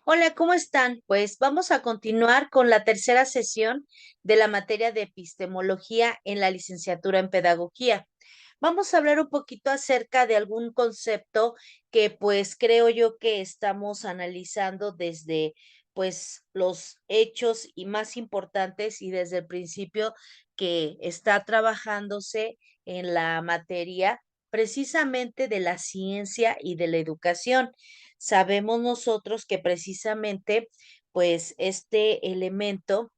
Hola, ¿cómo están? Pues vamos a continuar con la tercera sesión de la materia de epistemología en la licenciatura en pedagogía. Vamos a hablar un poquito acerca de algún concepto que pues creo yo que estamos analizando desde pues los hechos y más importantes y desde el principio que está trabajándose en la materia precisamente de la ciencia y de la educación. Sabemos nosotros que precisamente, pues, este elemento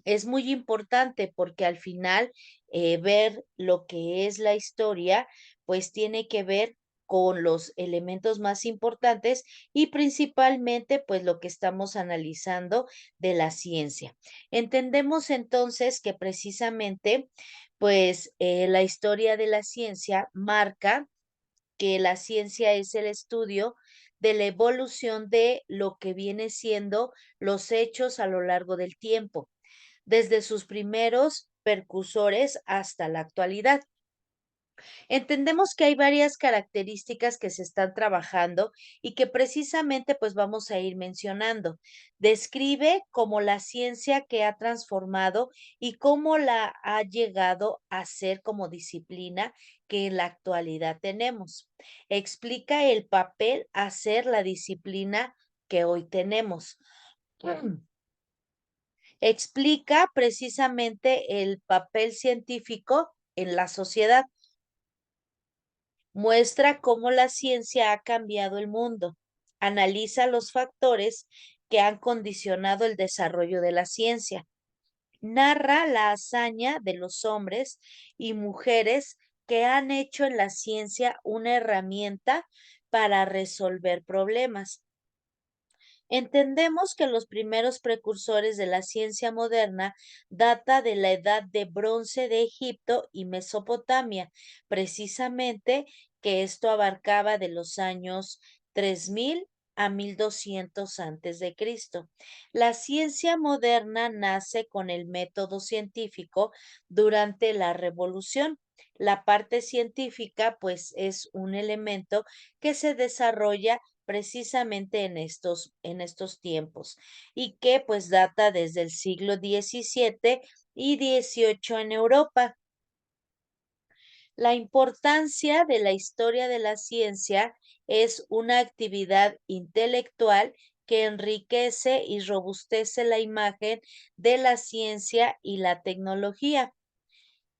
es muy importante porque al final ver lo que es la historia, pues tiene que ver con los elementos más importantes y principalmente pues lo que estamos analizando de la ciencia. Entendemos entonces que precisamente pues la historia de la ciencia marca que la ciencia es el estudio de la evolución de lo que viene siendo los hechos a lo largo del tiempo, desde sus primeros percursores hasta la actualidad. Entendemos que hay varias características que se están trabajando y que precisamente pues vamos a ir mencionando. Describe como la ciencia que ha transformado y cómo la ha llegado a ser como disciplina que en la actualidad tenemos. Explica el papel a ser la disciplina que hoy tenemos. Explica precisamente el papel científico en la sociedad. Muestra cómo la ciencia ha cambiado el mundo. Analiza los factores que han condicionado el desarrollo de la ciencia. Narra la hazaña de los hombres y mujeres que han hecho en la ciencia una herramienta para resolver problemas. Entendemos que los primeros precursores de la ciencia moderna data de la edad de bronce de Egipto y Mesopotamia, precisamente que esto abarcaba de los años 3000 a 1200 antes de Cristo. La ciencia moderna nace con el método científico durante la revolución. La parte científica, pues, es un elemento que se desarrolla precisamente en estos tiempos y que pues data desde el siglo XVII y XVIII en Europa. La importancia de la historia de la ciencia es una actividad intelectual que enriquece y robustece la imagen de la ciencia y la tecnología.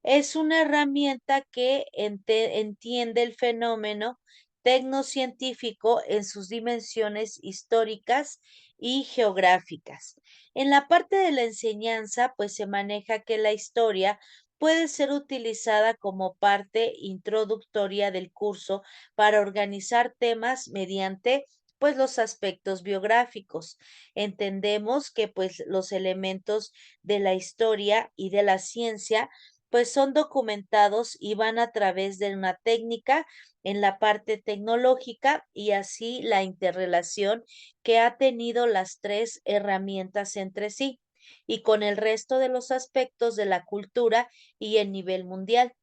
Es una herramienta que entiende el fenómeno tecnocientífico en sus dimensiones históricas y geográficas. En la parte de la enseñanza, pues se maneja que la historia puede ser utilizada como parte introductoria del curso para organizar temas mediante pues los aspectos biográficos. Entendemos que pues los elementos de la historia y de la ciencia pues son documentados y van a través de una técnica en la parte tecnológica y así la interrelación que ha tenido las tres herramientas entre sí y con el resto de los aspectos de la cultura y el nivel mundial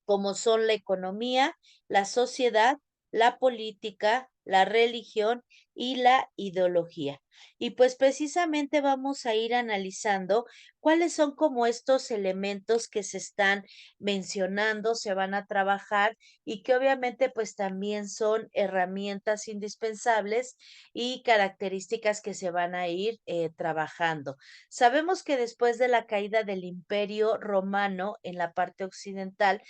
como son la economía, la sociedad, la política, la religión y la ideología. Y pues precisamente vamos a ir analizando cuáles son como estos elementos que se están mencionando, se van a trabajar y que obviamente pues también son herramientas indispensables y características que se van a ir trabajando. Sabemos que después de la caída del Imperio Romano en la parte occidental,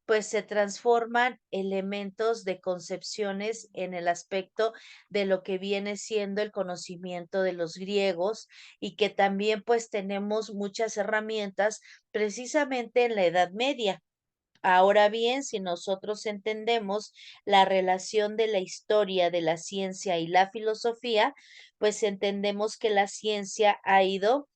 pues se transforman elementos de concepciones en el aspecto de lo que viene siendo el conocimiento de los griegos y que también pues tenemos muchas herramientas precisamente en la Edad Media. Ahora bien, si nosotros entendemos la relación de la historia de la ciencia y la filosofía, pues entendemos que la ciencia ha ido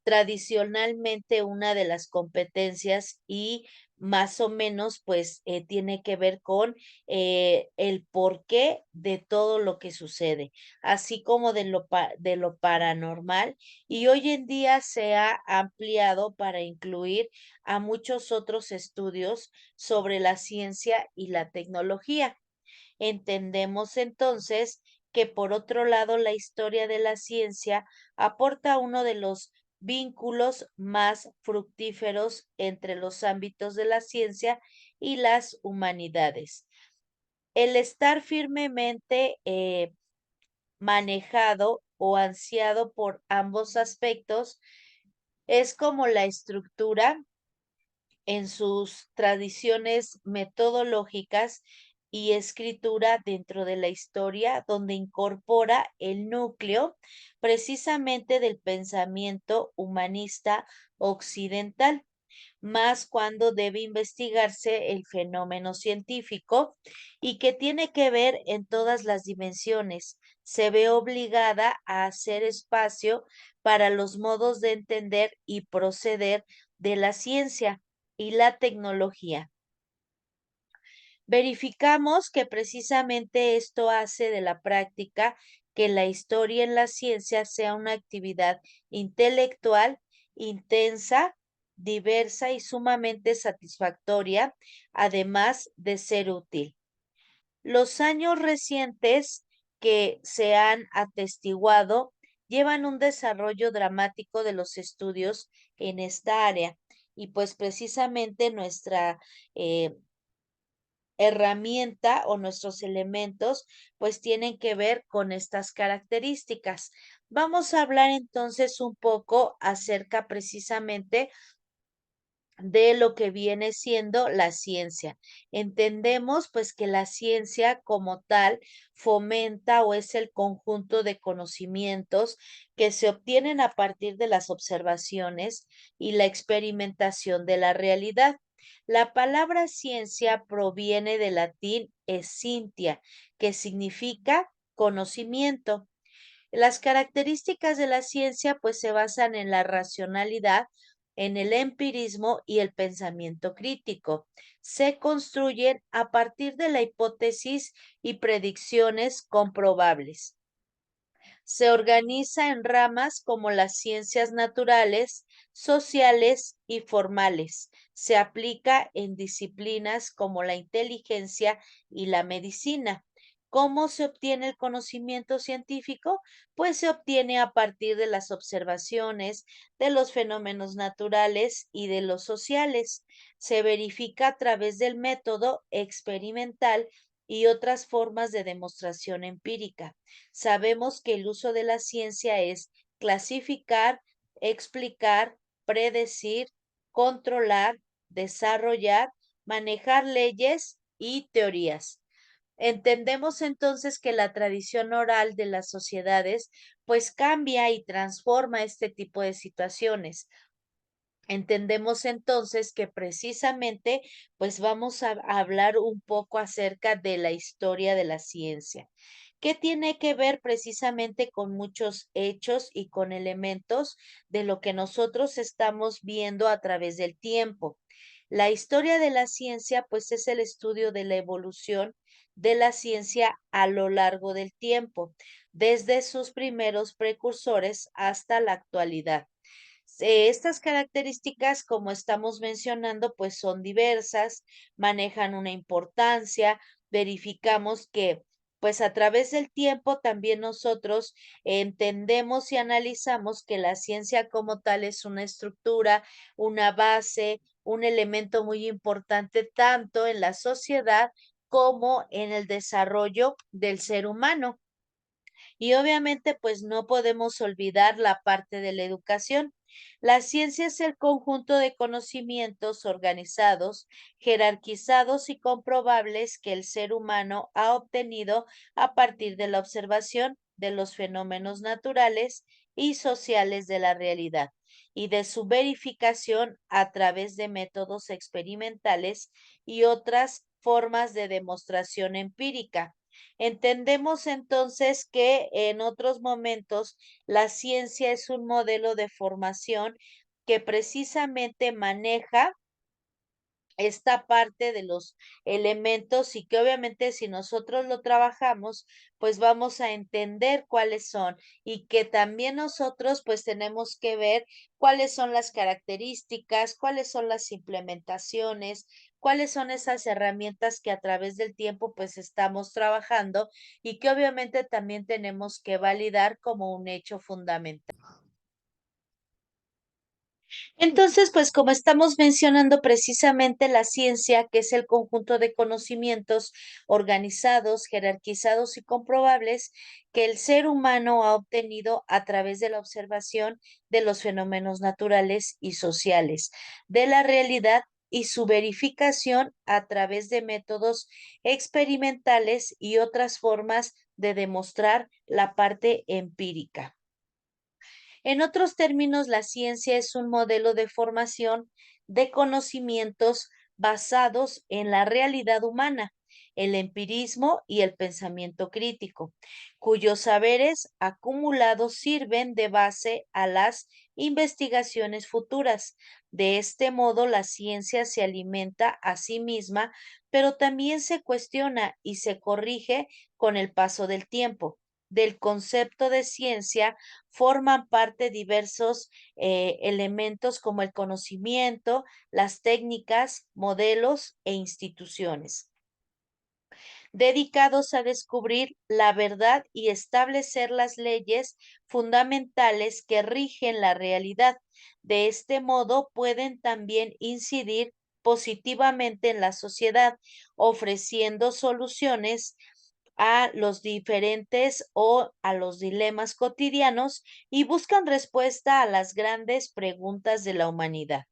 tradicionalmente una de las competencias y más o menos pues tiene que ver con el porqué de todo lo que sucede, así como de lo paranormal y hoy en día se ha ampliado para incluir a muchos otros estudios sobre la ciencia y la tecnología. Entendemos entonces que por otro lado la historia de la ciencia aporta uno de los vínculos más fructíferos entre los ámbitos de la ciencia y las humanidades. El estar firmemente manejado o ansiado por ambos aspectos es como la estructura en sus tradiciones metodológicas y escritura dentro de la historia, donde incorpora el núcleo precisamente del pensamiento humanista occidental, más cuando debe investigarse el fenómeno científico y que tiene que ver en todas las dimensiones. Se ve obligada a hacer espacio para los modos de entender y proceder de la ciencia y la tecnología. Verificamos que precisamente esto hace de la práctica que la historia en la ciencia sea una actividad intelectual intensa, diversa y sumamente satisfactoria, además de ser útil. Los años recientes que se han atestiguado llevan un desarrollo dramático de los estudios en esta área y pues precisamente nuestra herramienta o nuestros elementos pues tienen que ver con estas características. Vamos a hablar entonces un poco acerca precisamente de lo que viene siendo la ciencia. Entendemos pues que la ciencia como tal fomenta o es el conjunto de conocimientos que se obtienen a partir de las observaciones y la experimentación de la realidad. La palabra ciencia proviene del latín escientia, que significa conocimiento. Las características de la ciencia pues se basan en la racionalidad, en el empirismo y el pensamiento crítico. Se construyen a partir de la hipótesis y predicciones comprobables. Se organiza en ramas como las ciencias naturales, sociales y formales. Se aplica en disciplinas como la inteligencia y la medicina. ¿Cómo se obtiene el conocimiento científico? Pues se obtiene a partir de las observaciones, de los fenómenos naturales y de los sociales. Se verifica a través del método experimental y otras formas de demostración empírica. Sabemos que el uso de la ciencia es clasificar, explicar, predecir, controlar, desarrollar, manejar leyes y teorías. Entendemos entonces que la tradición oral de las sociedades pues cambia y transforma este tipo de situaciones. Entendemos entonces que precisamente pues vamos a hablar un poco acerca de la historia de la ciencia, que tiene que ver precisamente con muchos hechos y con elementos de lo que nosotros estamos viendo a través del tiempo. La historia de la ciencia pues es el estudio de la evolución de la ciencia a lo largo del tiempo, desde sus primeros precursores hasta la actualidad. Estas características, como estamos mencionando, pues son diversas, manejan una importancia, verificamos que pues a través del tiempo también nosotros entendemos y analizamos que la ciencia como tal es una estructura, una base, un elemento muy importante tanto en la sociedad como en el desarrollo del ser humano. Y obviamente, pues no podemos olvidar la parte de la educación. La ciencia es el conjunto de conocimientos organizados, jerarquizados y comprobables que el ser humano ha obtenido a partir de la observación de los fenómenos naturales y sociales de la realidad y de su verificación a través de métodos experimentales y otras formas de demostración empírica. Entendemos entonces que en otros momentos la ciencia es un modelo de formación que precisamente maneja esta parte de los elementos y que obviamente si nosotros lo trabajamos, pues vamos a entender cuáles son y que también nosotros pues tenemos que ver cuáles son las características, cuáles son las implementaciones, cuáles son esas herramientas que a través del tiempo pues estamos trabajando y que obviamente también tenemos que validar como un hecho fundamental. Entonces, pues como estamos mencionando precisamente la ciencia, que es el conjunto de conocimientos organizados, jerarquizados y comprobables que el ser humano ha obtenido a través de la observación de los fenómenos naturales y sociales, de la realidad y su verificación a través de métodos experimentales y otras formas de demostrar la parte empírica. En otros términos, la ciencia es un modelo de formación de conocimientos basados en la realidad humana, el empirismo y el pensamiento crítico, cuyos saberes acumulados sirven de base a las investigaciones futuras. De este modo, la ciencia se alimenta a sí misma, pero también se cuestiona y se corrige con el paso del tiempo. Del concepto de ciencia forman parte diversos elementos como el conocimiento, las técnicas, modelos e instituciones dedicados a descubrir la verdad y establecer las leyes fundamentales que rigen la realidad. De este modo pueden también incidir positivamente en la sociedad, ofreciendo soluciones a los diferentes o a los dilemas cotidianos y buscan respuesta a las grandes preguntas de la humanidad.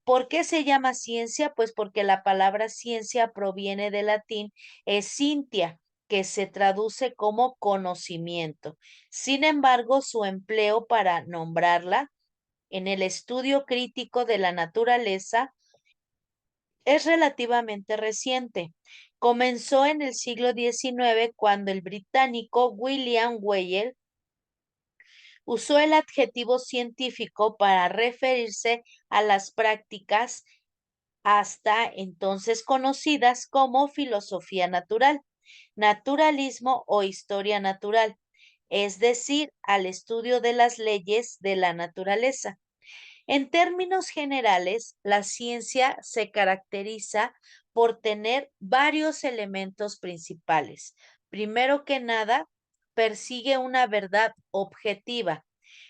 ¿Por qué se llama ciencia? Pues porque la palabra ciencia proviene del latín scientia, que se traduce como conocimiento. Sin embargo, su empleo para nombrarla en el estudio crítico de la naturaleza es relativamente reciente. Comenzó en el siglo XIX cuando el británico William Weyl usó el adjetivo científico para referirse a las prácticas hasta entonces conocidas como filosofía natural, naturalismo o historia natural, es decir, al estudio de las leyes de la naturaleza. En términos generales, la ciencia se caracteriza por tener varios elementos principales. Primero que nada, persigue una verdad objetiva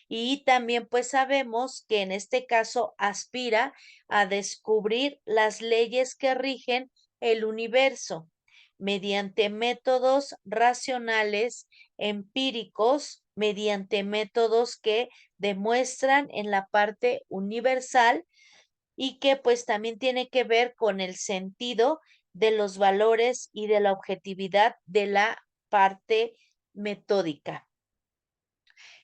y también pues sabemos que en este caso aspira a descubrir las leyes que rigen el universo mediante métodos racionales, empíricos, mediante métodos que demuestran en la parte universal y que pues también tiene que ver con el sentido de los valores y de la objetividad de la parte metódica.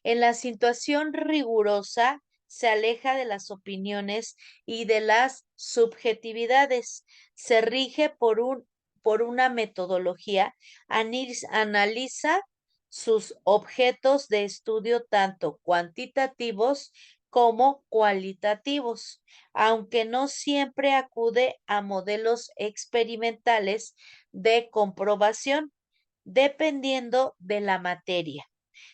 En la situación rigurosa se aleja de las opiniones y de las subjetividades. Se rige por una metodología, analiza sus objetos de estudio tanto cuantitativos como cualitativos, aunque no siempre acude a modelos experimentales de comprobación, dependiendo de la materia.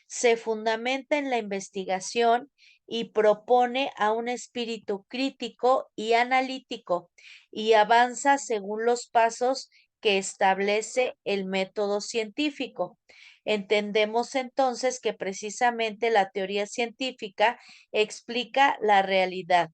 Se fundamenta en la investigación y propone a un espíritu crítico y analítico y avanza según los pasos que establece el método científico. Entendemos entonces que precisamente la teoría científica explica la realidad.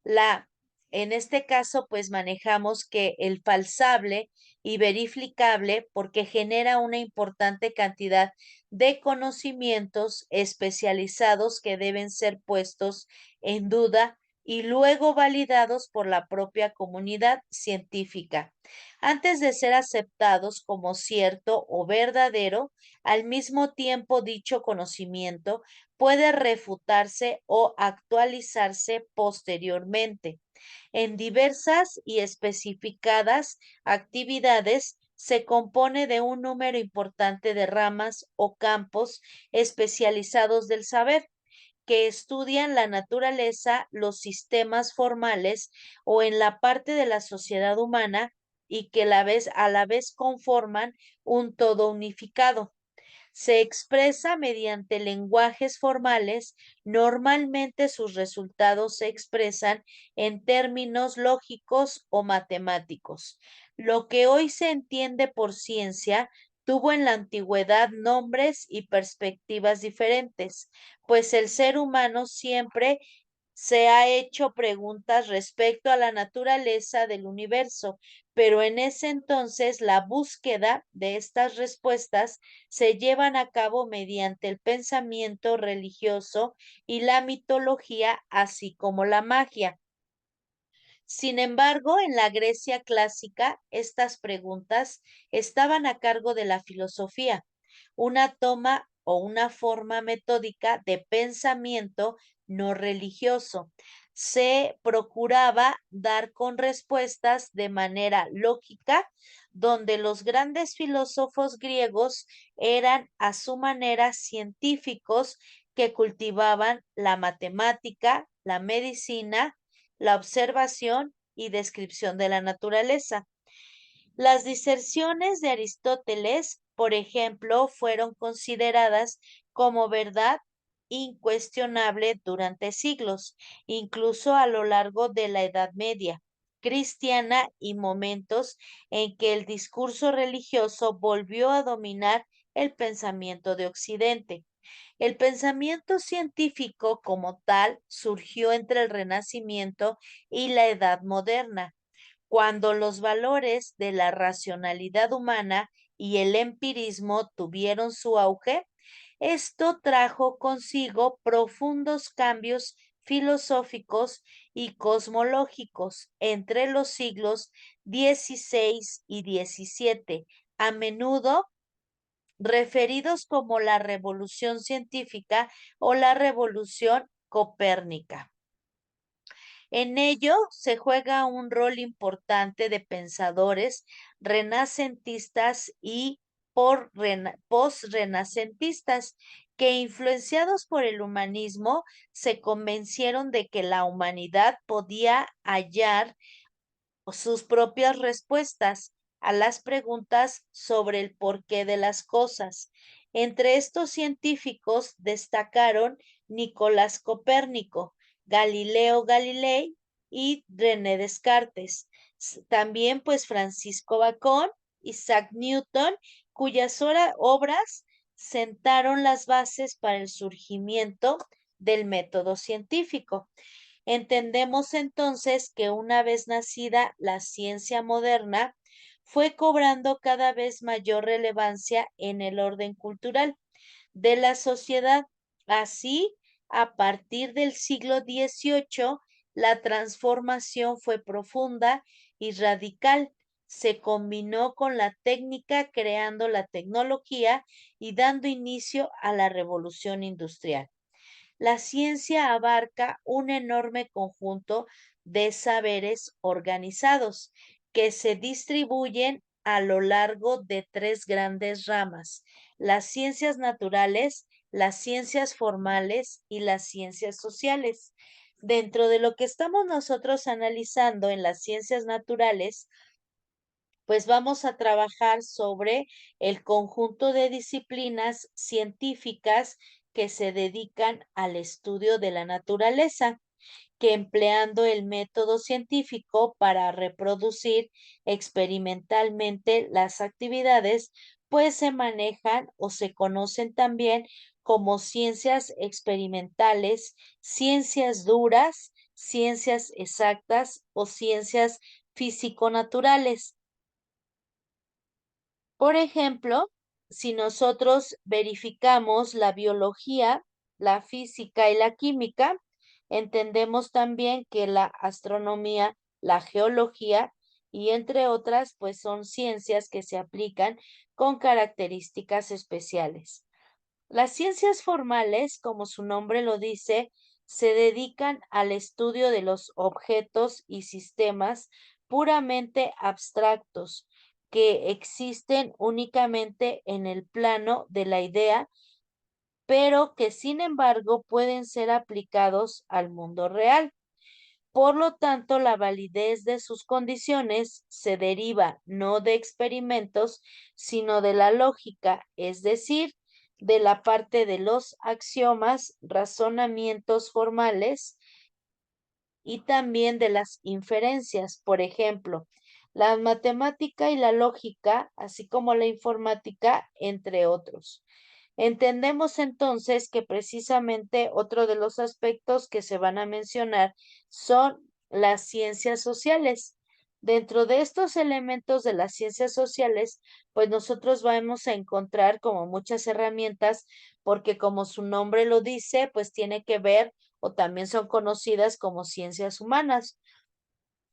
La, en este caso, pues manejamos que el falsable y verificable porque genera una importante cantidad de conocimientos especializados que deben ser puestos en duda y luego validados por la propia comunidad científica. Antes de ser aceptados como cierto o verdadero, al mismo tiempo dicho conocimiento puede refutarse o actualizarse posteriormente. En diversas y especificadas actividades se compone de un número importante de ramas o campos especializados del saber que estudian la naturaleza, los sistemas formales o en la parte de la sociedad humana y que a la vez conforman un todo unificado. Se expresa mediante lenguajes formales. Normalmente sus resultados se expresan en términos lógicos o matemáticos. Lo que hoy se entiende por ciencia tuvo en la antigüedad nombres y perspectivas diferentes, pues el ser humano siempre se ha hecho preguntas respecto a la naturaleza del universo, pero en ese entonces la búsqueda de estas respuestas se llevan a cabo mediante el pensamiento religioso y la mitología, así como la magia. Sin embargo, en la Grecia clásica, estas preguntas estaban a cargo de la filosofía, una toma o una forma metódica de pensamiento no religioso. Se procuraba dar con respuestas de manera lógica, donde los grandes filósofos griegos eran a su manera científicos que cultivaban la matemática, la medicina, la observación y descripción de la naturaleza. Las diserciones de Aristóteles, por ejemplo, fueron consideradas como verdad incuestionable durante siglos, incluso a lo largo de la Edad Media cristiana y momentos en que el discurso religioso volvió a dominar el pensamiento de Occidente. El pensamiento científico como tal surgió entre el Renacimiento y la Edad Moderna, cuando los valores de la racionalidad humana y el empirismo tuvieron su auge. Esto trajo consigo profundos cambios filosóficos y cosmológicos entre los siglos XVI y XVII, a menudo referidos como la revolución científica o la revolución copérnica. En ello se juega un rol importante de pensadores renacentistas y posrenacentistas que, influenciados por el humanismo, se convencieron de que la humanidad podía hallar sus propias respuestas a las preguntas sobre el porqué de las cosas. Entre estos científicos destacaron Nicolás Copérnico, Galileo Galilei y René Descartes. También pues Francisco Bacón, Isaac Newton, cuyas obras sentaron las bases para el surgimiento del método científico. Entendemos entonces que una vez nacida la ciencia moderna, fue cobrando cada vez mayor relevancia en el orden cultural de la sociedad. Así, a partir del siglo XVIII, la transformación fue profunda y radical. Se combinó con la técnica, creando la tecnología y dando inicio a la revolución industrial. La ciencia abarca un enorme conjunto de saberes organizados que se distribuyen a lo largo de tres grandes ramas: las ciencias naturales, las ciencias formales y las ciencias sociales. Dentro de lo que estamos nosotros analizando en las ciencias naturales, pues vamos a trabajar sobre el conjunto de disciplinas científicas que se dedican al estudio de la naturaleza, que empleando el método científico para reproducir experimentalmente las actividades, pues se manejan o se conocen también como ciencias experimentales, ciencias duras, ciencias exactas o ciencias físico-naturales. Por ejemplo, si nosotros verificamos la biología, la física y la química, entendemos también que la astronomía, la geología y entre otras, pues son ciencias que se aplican con características especiales. Las ciencias formales, como su nombre lo dice, se dedican al estudio de los objetos y sistemas puramente abstractos que existen únicamente en el plano de la idea, pero que sin embargo pueden ser aplicados al mundo real. Por lo tanto, la validez de sus condiciones se deriva no de experimentos, sino de la lógica, es decir, de la parte de los axiomas, razonamientos formales y también de las inferencias. Por ejemplo, la matemática y la lógica, así como la informática, entre otros. Entendemos entonces que precisamente otro de los aspectos que se van a mencionar son las ciencias sociales. Dentro de estos elementos de las ciencias sociales, pues nosotros vamos a encontrar como muchas herramientas, porque como su nombre lo dice, pues tiene que ver o también son conocidas como ciencias humanas.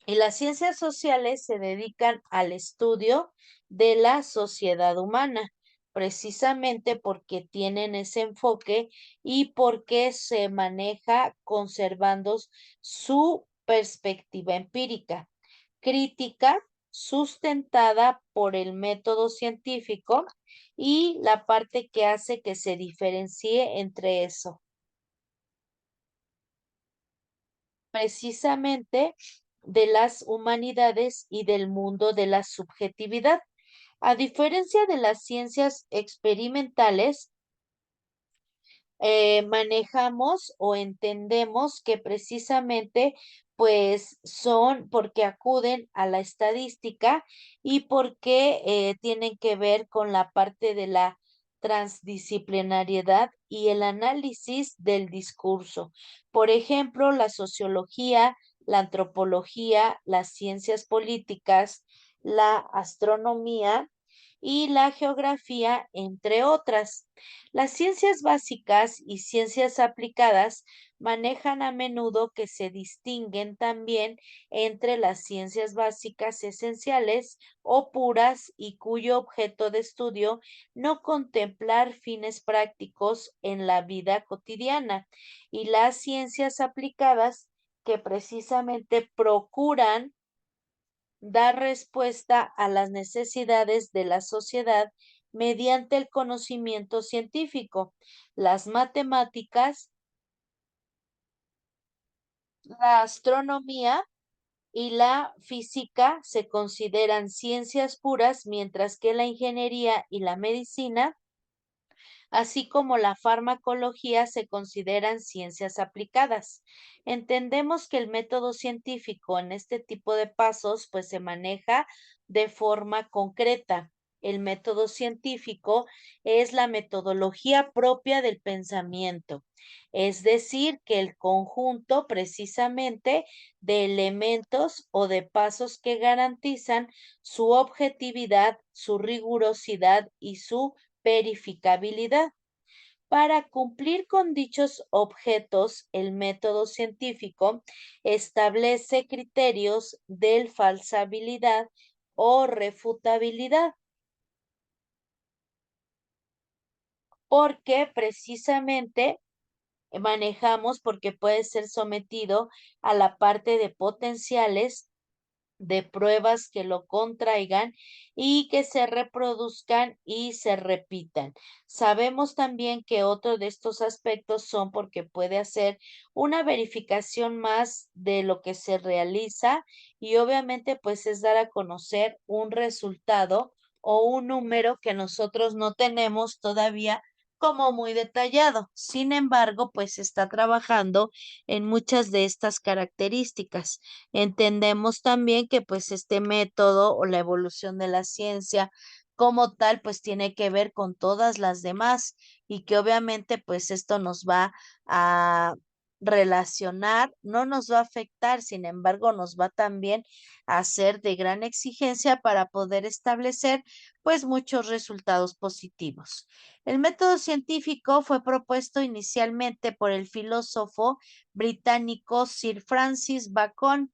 Y las ciencias sociales se dedican al estudio de la sociedad humana, precisamente porque tienen ese enfoque y porque se maneja conservando su perspectiva empírica, crítica, sustentada por el método científico y la parte que hace que se diferencie entre eso. Precisamente de las humanidades y del mundo de la subjetividad. A diferencia de las ciencias experimentales, manejamos o entendemos que precisamente pues son porque acuden a la estadística y porque tienen que ver con la parte de la transdisciplinariedad y el análisis del discurso. Por ejemplo, la sociología, la antropología, las ciencias políticas, la astronomía y la geografía, entre otras. Las ciencias básicas y ciencias aplicadas manejan a menudo que se distinguen también entre las ciencias básicas esenciales o puras y cuyo objeto de estudio no contemplar fines prácticos en la vida cotidiana, y las ciencias aplicadas que precisamente procuran dar respuesta a las necesidades de la sociedad mediante el conocimiento científico. Las matemáticas, la astronomía y la física se consideran ciencias puras, mientras que la ingeniería y la medicina, así como la farmacología, se consideran ciencias aplicadas. Entendemos que el método científico en este tipo de pasos pues se maneja de forma concreta. El método científico es la metodología propia del pensamiento, es decir, que el conjunto precisamente de elementos o de pasos que garantizan su objetividad, su rigurosidad y su verificabilidad. Para cumplir con dichos objetos, el método científico establece criterios de falsabilidad o refutabilidad, porque precisamente manejamos porque puede ser sometido a la parte de potenciales de pruebas que lo contraigan y que se reproduzcan y se repitan. Sabemos también que otro de estos aspectos son porque puede hacer una verificación más de lo que se realiza y obviamente pues es dar a conocer un resultado o un número que nosotros no tenemos todavía como muy detallado. Sin embargo, pues está trabajando en muchas de estas características. Entendemos también que pues este método o la evolución de la ciencia como tal pues tiene que ver con todas las demás y que obviamente pues esto nos va a relacionar, no nos va a afectar, sin embargo nos va también a ser de gran exigencia para poder establecer pues muchos resultados positivos. El método científico fue propuesto inicialmente por el filósofo británico Sir Francis Bacon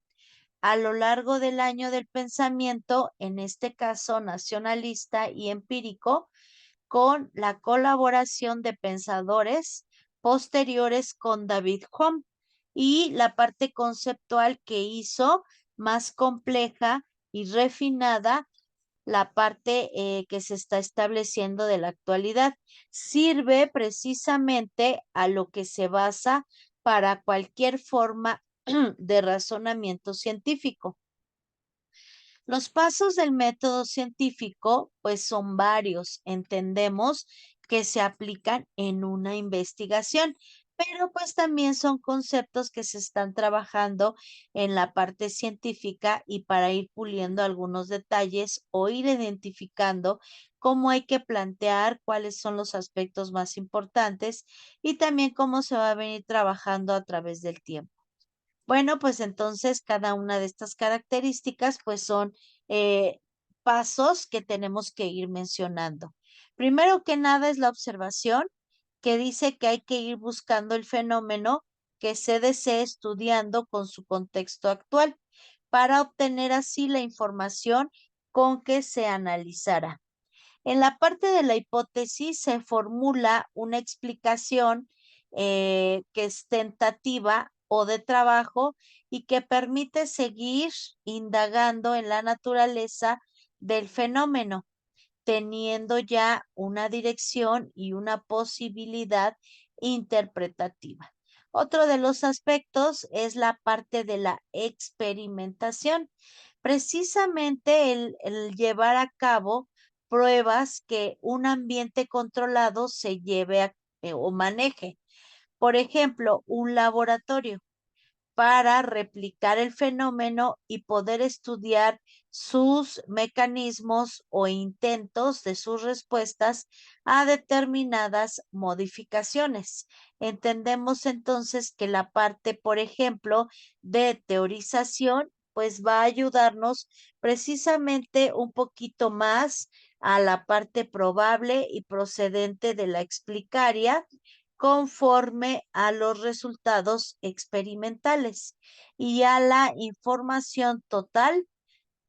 a lo largo del año del pensamiento, en este caso nacionalista y empírico, con la colaboración de pensadores posteriores con David Hume y la parte conceptual que hizo más compleja y refinada la parte que se está estableciendo de la actualidad. Sirve precisamente a lo que se basa para cualquier forma de razonamiento científico. Los pasos del método científico, pues son varios. Entendemos que se aplican en una investigación, pero pues también son conceptos que se están trabajando en la parte científica y para ir puliendo algunos detalles o ir identificando cómo hay que plantear cuáles son los aspectos más importantes y también cómo se va a venir trabajando a través del tiempo. Bueno, pues entonces cada una de estas características pues son eh, pasos que tenemos que ir mencionando. Primero que nada es la observación, que dice que hay que ir buscando el fenómeno que se desee estudiando con su contexto actual para obtener así la información con que se analizará. En la parte de la hipótesis se formula una explicación que es tentativa o de trabajo y que permite seguir indagando en la naturaleza del fenómeno, teniendo ya una dirección y una posibilidad interpretativa. Otro de los aspectos es la parte de la experimentación. Precisamente el llevar a cabo pruebas que un ambiente controlado se lleve o maneje. Por ejemplo, un laboratorio para replicar el fenómeno y poder estudiar sus mecanismos o intentos de sus respuestas a determinadas modificaciones. Entendemos entonces que la parte, por ejemplo, de teorización, pues va a ayudarnos precisamente un poquito más a la parte probable y procedente de la explicaria conforme a los resultados experimentales y a la información total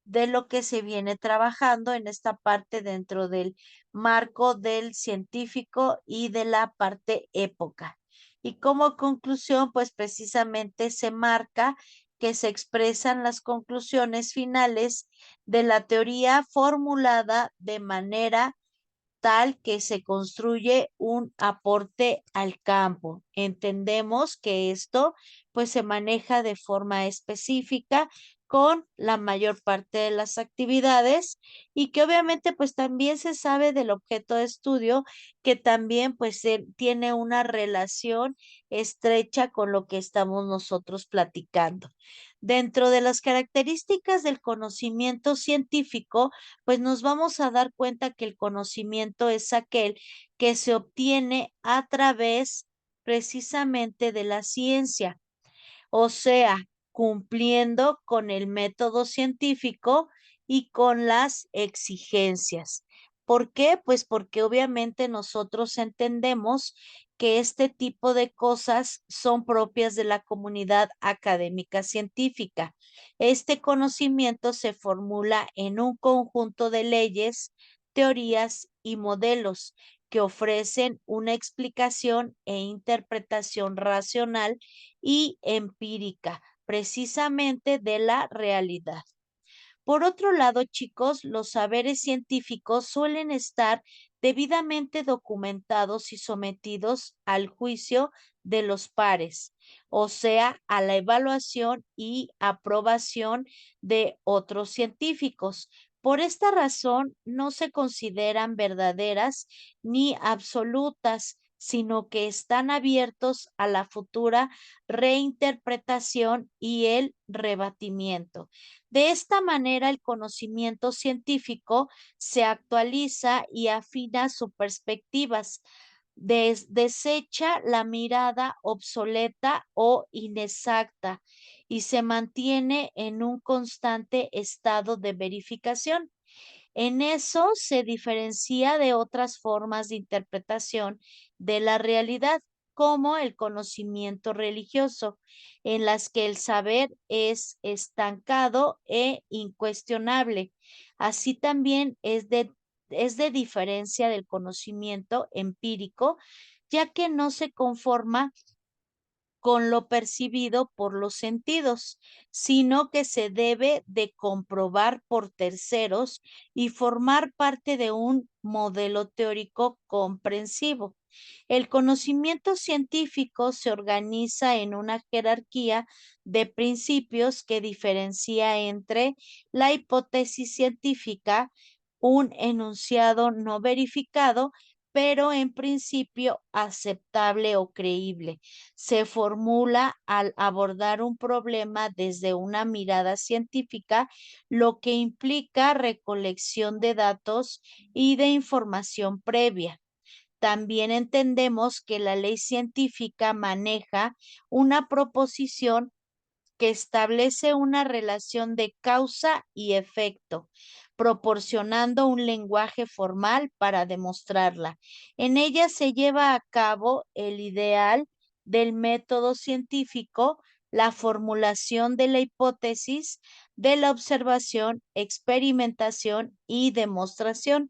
de lo que se viene trabajando en esta parte dentro del marco del científico y de la parte época. Y como conclusión, pues precisamente se marca que se expresan las conclusiones finales de la teoría formulada de manera tal que se construye un aporte al campo. Entendemos que esto pues se maneja de forma específica con la mayor parte de las actividades y que obviamente pues también se sabe del objeto de estudio que también pues tiene una relación estrecha con lo que estamos nosotros platicando. Dentro de las características del conocimiento científico, pues nos vamos a dar cuenta que el conocimiento es aquel que se obtiene a través precisamente de la ciencia, o sea, cumpliendo con el método científico y con las exigencias. ¿Por qué? Pues porque obviamente nosotros entendemos que este tipo de cosas son propias de la comunidad académica científica. Este conocimiento se formula en un conjunto de leyes, teorías y modelos que ofrecen una explicación e interpretación racional y empírica, precisamente de la realidad. Por otro lado, chicos, los saberes científicos suelen estar debidamente documentados y sometidos al juicio de los pares, o sea, a la evaluación y aprobación de otros científicos. Por esta razón, no se consideran verdaderas ni absolutas, sino que están abiertos a la futura reinterpretación y el rebatimiento. De esta manera, el conocimiento científico se actualiza y afina sus perspectivas, desecha la mirada obsoleta o inexacta y se mantiene en un constante estado de verificación. En eso se diferencia de otras formas de interpretación de la realidad, como el conocimiento religioso, en las que el saber es estancado e incuestionable. Así también es de diferencia del conocimiento empírico, ya que no se conforma con lo percibido por los sentidos, sino que se debe de comprobar por terceros y formar parte de un modelo teórico comprensivo. El conocimiento científico se organiza en una jerarquía de principios que diferencia entre la hipótesis científica, un enunciado no verificado, pero en principio aceptable o creíble. Se formula al abordar un problema desde una mirada científica, lo que implica recolección de datos y de información previa. También entendemos que la ley científica maneja una proposición que establece una relación de causa y efecto, proporcionando un lenguaje formal para demostrarla. En ella se lleva a cabo el ideal del método científico, la formulación de la hipótesis, de la observación, experimentación y demostración.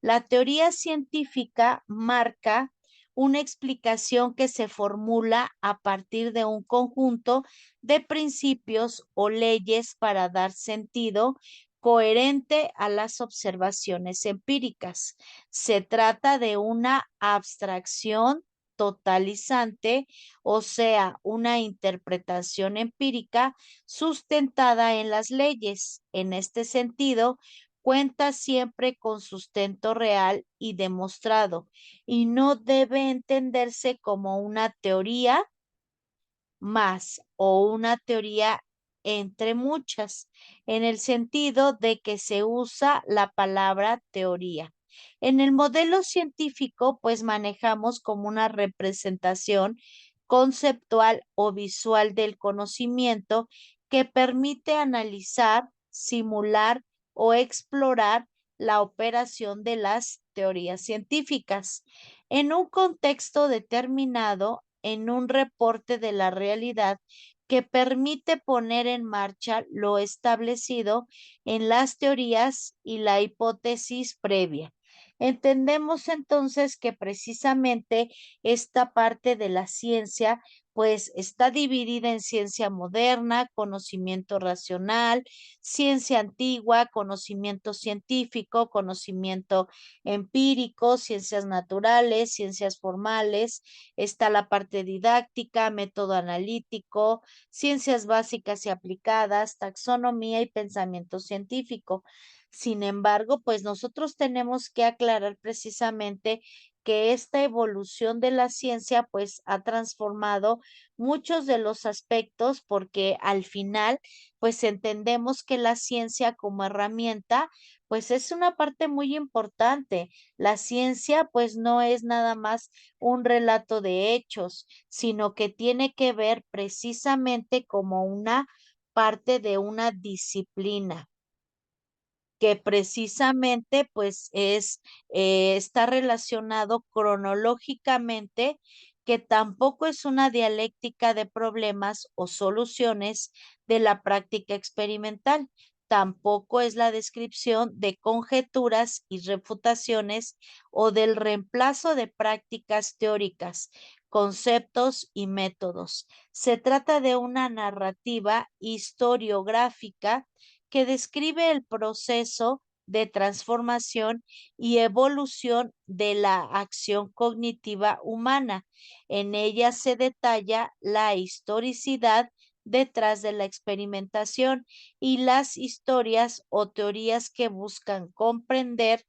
La teoría científica marca una explicación que se formula a partir de un conjunto de principios o leyes para dar sentido coherente a las observaciones empíricas. Se trata de una abstracción totalizante, o sea, una interpretación empírica sustentada en las leyes. En este sentido, cuenta siempre con sustento real y demostrado, y no debe entenderse como una teoría más o una teoría entre muchas, en el sentido de que se usa la palabra teoría. En el modelo científico, pues manejamos como una representación conceptual o visual del conocimiento que permite analizar, simular o explorar la operación de las teorías científicas. En un contexto determinado, en un reporte de la realidad que permite poner en marcha lo establecido en las teorías y la hipótesis previa. Entendemos entonces que precisamente esta parte de la ciencia pues está dividida en ciencia moderna, conocimiento racional, ciencia antigua, conocimiento científico, conocimiento empírico, ciencias naturales, ciencias formales, está la parte didáctica, método analítico, ciencias básicas y aplicadas, taxonomía y pensamiento científico. Sin embargo, pues nosotros tenemos que aclarar precisamente que esta evolución de la ciencia pues ha transformado muchos de los aspectos porque al final pues entendemos que la ciencia como herramienta pues es una parte muy importante. La ciencia pues no es nada más un relato de hechos, sino que tiene que ver precisamente como una parte de una disciplina que precisamente pues está relacionado cronológicamente, que tampoco es una dialéctica de problemas o soluciones de la práctica experimental, tampoco es la descripción de conjeturas y refutaciones o del reemplazo de prácticas teóricas, conceptos y métodos. Se trata de una narrativa historiográfica que describe el proceso de transformación y evolución de la acción cognitiva humana. En ella se detalla la historicidad detrás de la experimentación y las historias o teorías que buscan comprender,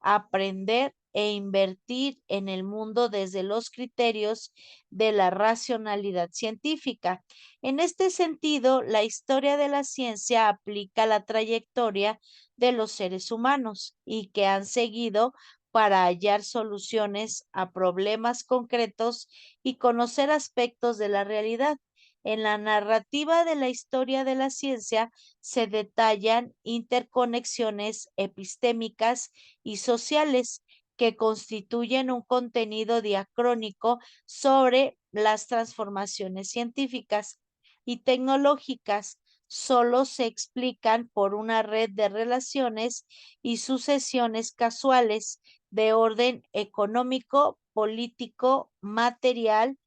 aprender e invertir en el mundo desde los criterios de la racionalidad científica. En este sentido, la historia de la ciencia aplica la trayectoria de los seres humanos y que han seguido para hallar soluciones a problemas concretos y conocer aspectos de la realidad. En la narrativa de la historia de la ciencia se detallan interconexiones epistémicas y sociales que constituyen un contenido diacrónico sobre las transformaciones científicas y tecnológicas. Solo se explican por una red de relaciones y sucesiones casuales de orden económico, político, material,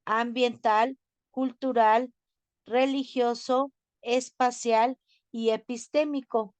ambiental, cultural, religioso, espacial y epistémico.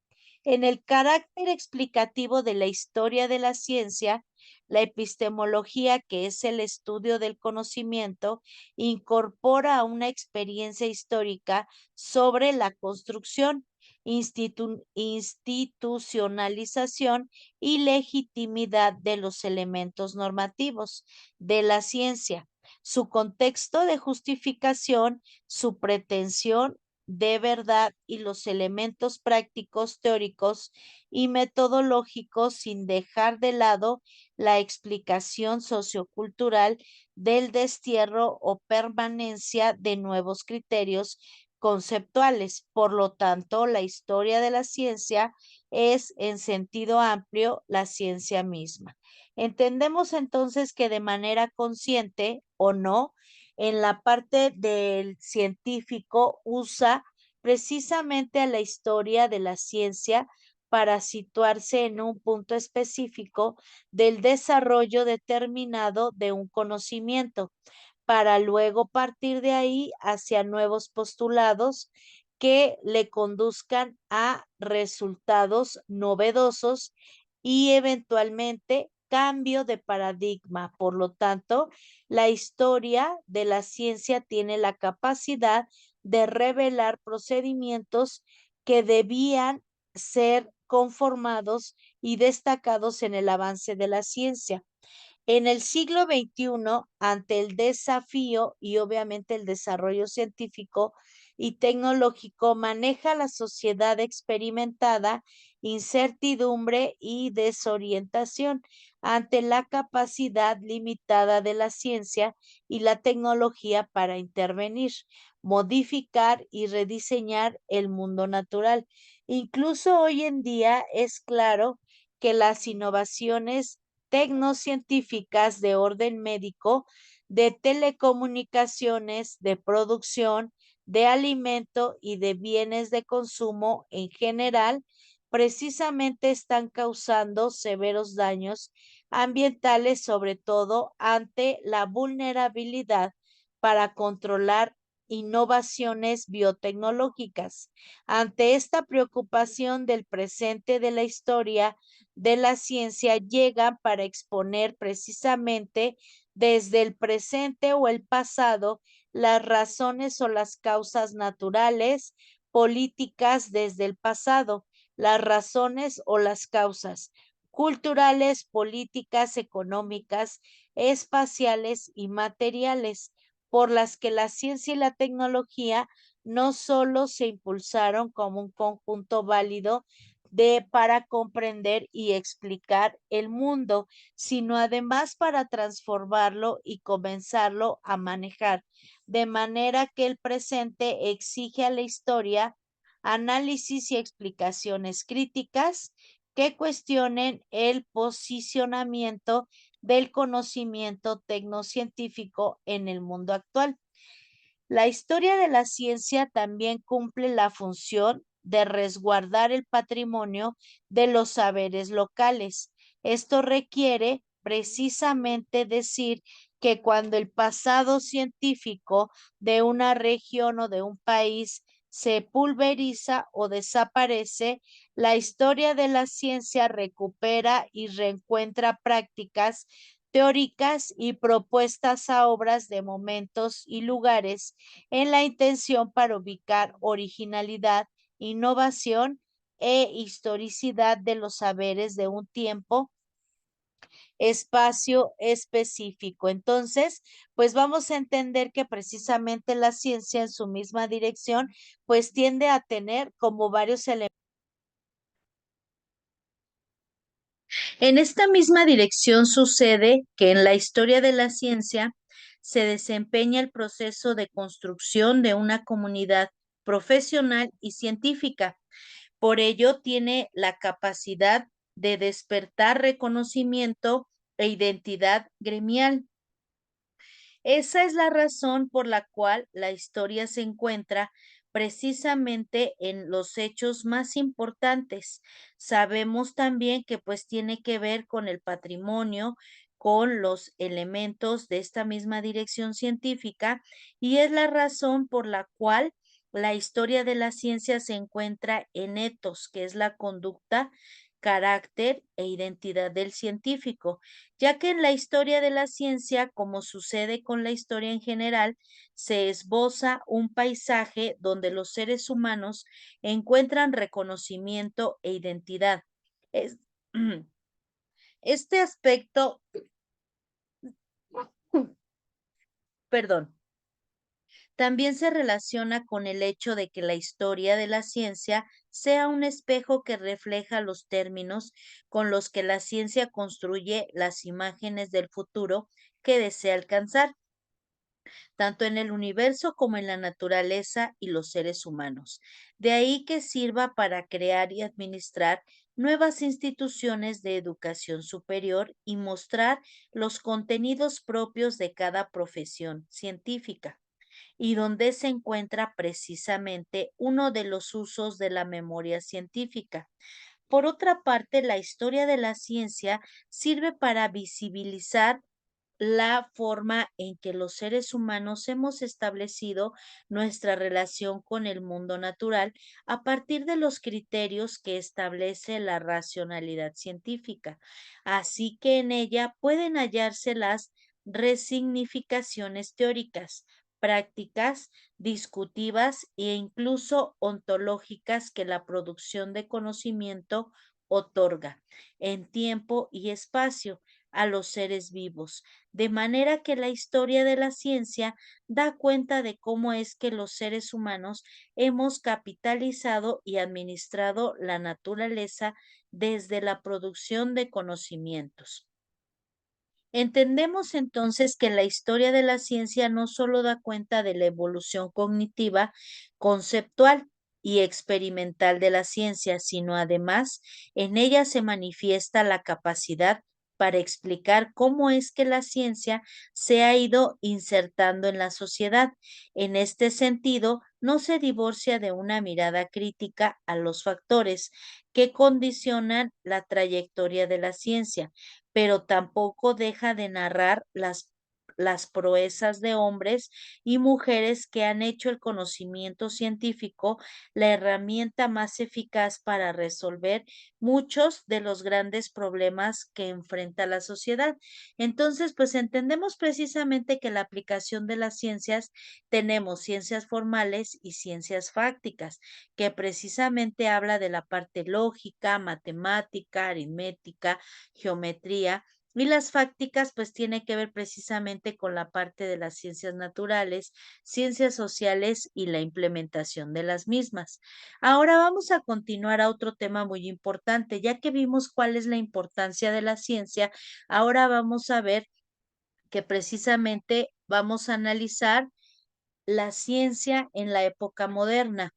En el carácter explicativo de la historia de la ciencia, la epistemología, que es el estudio del conocimiento, incorpora una experiencia histórica sobre la construcción. institucionalización y legitimidad de los elementos normativos de la ciencia, su contexto de justificación, su pretensión de verdad y los elementos prácticos, teóricos y metodológicos sin dejar de lado la explicación sociocultural del destierro o permanencia de nuevos criterios conceptuales. Por lo tanto, la historia de la ciencia es en sentido amplio la ciencia misma. Entendemos entonces que de manera consciente o no, en la parte del científico usa precisamente a la historia de la ciencia para situarse en un punto específico del desarrollo determinado de un conocimiento, para luego partir de ahí hacia nuevos postulados que le conduzcan a resultados novedosos y eventualmente cambio de paradigma. Por lo tanto, la historia de la ciencia tiene la capacidad de revelar procedimientos que debían ser conformados y destacados en el avance de la ciencia. En el siglo XXI, ante el desafío y obviamente el desarrollo científico y tecnológico, maneja la sociedad experimentada incertidumbre y desorientación ante la capacidad limitada de la ciencia y la tecnología para intervenir, modificar y rediseñar el mundo natural. Incluso hoy en día es claro que las innovaciones tecnocientíficas de orden médico, de telecomunicaciones, de producción, de alimento y de bienes de consumo en general, precisamente están causando severos daños ambientales, sobre todo ante la vulnerabilidad para controlar innovaciones biotecnológicas. Ante esta preocupación del presente de la historia, de la ciencia llegan para exponer precisamente desde el presente o el pasado las razones o las causas naturales, políticas desde el pasado, las razones o las causas culturales, políticas, económicas, espaciales y materiales, por las que la ciencia y la tecnología no solo se impulsaron como un conjunto válido para comprender y explicar el mundo, sino además para transformarlo y comenzarlo a manejar, de manera que el presente exige a la historia análisis y explicaciones críticas que cuestionen el posicionamiento del conocimiento tecnocientífico en el mundo actual. La historia de la ciencia también cumple la función de resguardar el patrimonio de los saberes locales. Esto requiere precisamente decir que cuando el pasado científico de una región o de un país se pulveriza o desaparece, la historia de la ciencia recupera y reencuentra prácticas teóricas y propuestas a obras de momentos y lugares en la intención para ubicar originalidad, innovación e historicidad de los saberes de un tiempo, espacio específico. Entonces, pues vamos a entender que precisamente la ciencia en su misma dirección, pues tiende a tener como varios elementos. En esta misma dirección sucede que en la historia de la ciencia se desempeña el proceso de construcción de una comunidad profesional y científica. Por ello, tiene la capacidad de despertar reconocimiento e identidad gremial. Esa es la razón por la cual la historia se encuentra precisamente en los hechos más importantes. Sabemos también que pues tiene que ver con el patrimonio, con los elementos de esta misma dirección científica y es la razón por la cual la historia de la ciencia se encuentra en etos, que es la conducta carácter e identidad del científico, ya que en la historia de la ciencia, como sucede con la historia en general, se esboza un paisaje donde los seres humanos encuentran reconocimiento e identidad. Es- Este aspecto, perdón, también se relaciona con el hecho de que la historia de la ciencia sea un espejo que refleja los términos con los que la ciencia construye las imágenes del futuro que desea alcanzar, tanto en el universo como en la naturaleza y los seres humanos. De ahí que sirva para crear y administrar nuevas instituciones de educación superior y mostrar los contenidos propios de cada profesión científica y donde se encuentra precisamente uno de los usos de la memoria científica. Por otra parte, la historia de la ciencia sirve para visibilizar la forma en que los seres humanos hemos establecido nuestra relación con el mundo natural a partir de los criterios que establece la racionalidad científica. Así que en ella pueden hallarse las resignificaciones teóricas, prácticas, discutivas e incluso ontológicas que la producción de conocimiento otorga en tiempo y espacio a los seres vivos, de manera que la historia de la ciencia da cuenta de cómo es que los seres humanos hemos capitalizado y administrado la naturaleza desde la producción de conocimientos. Entendemos entonces que la historia de la ciencia no solo da cuenta de la evolución cognitiva, conceptual y experimental de la ciencia, sino además en ella se manifiesta la capacidad para explicar cómo es que la ciencia se ha ido insertando en la sociedad. En este sentido, no se divorcia de una mirada crítica a los factores que condicionan la trayectoria de la ciencia, pero tampoco deja de narrar las proezas de hombres y mujeres que han hecho el conocimiento científico la herramienta más eficaz para resolver muchos de los grandes problemas que enfrenta la sociedad. Entonces, pues entendemos precisamente que la aplicación de las ciencias tenemos ciencias formales y ciencias fácticas, que precisamente habla de la parte lógica, matemática, aritmética, geometría, y las fácticas pues tiene que ver precisamente con la parte de las ciencias naturales, ciencias sociales y la implementación de las mismas. Ahora vamos a continuar a otro tema muy importante, ya que vimos cuál es la importancia de la ciencia, ahora vamos a ver que precisamente vamos a analizar la ciencia en la época moderna.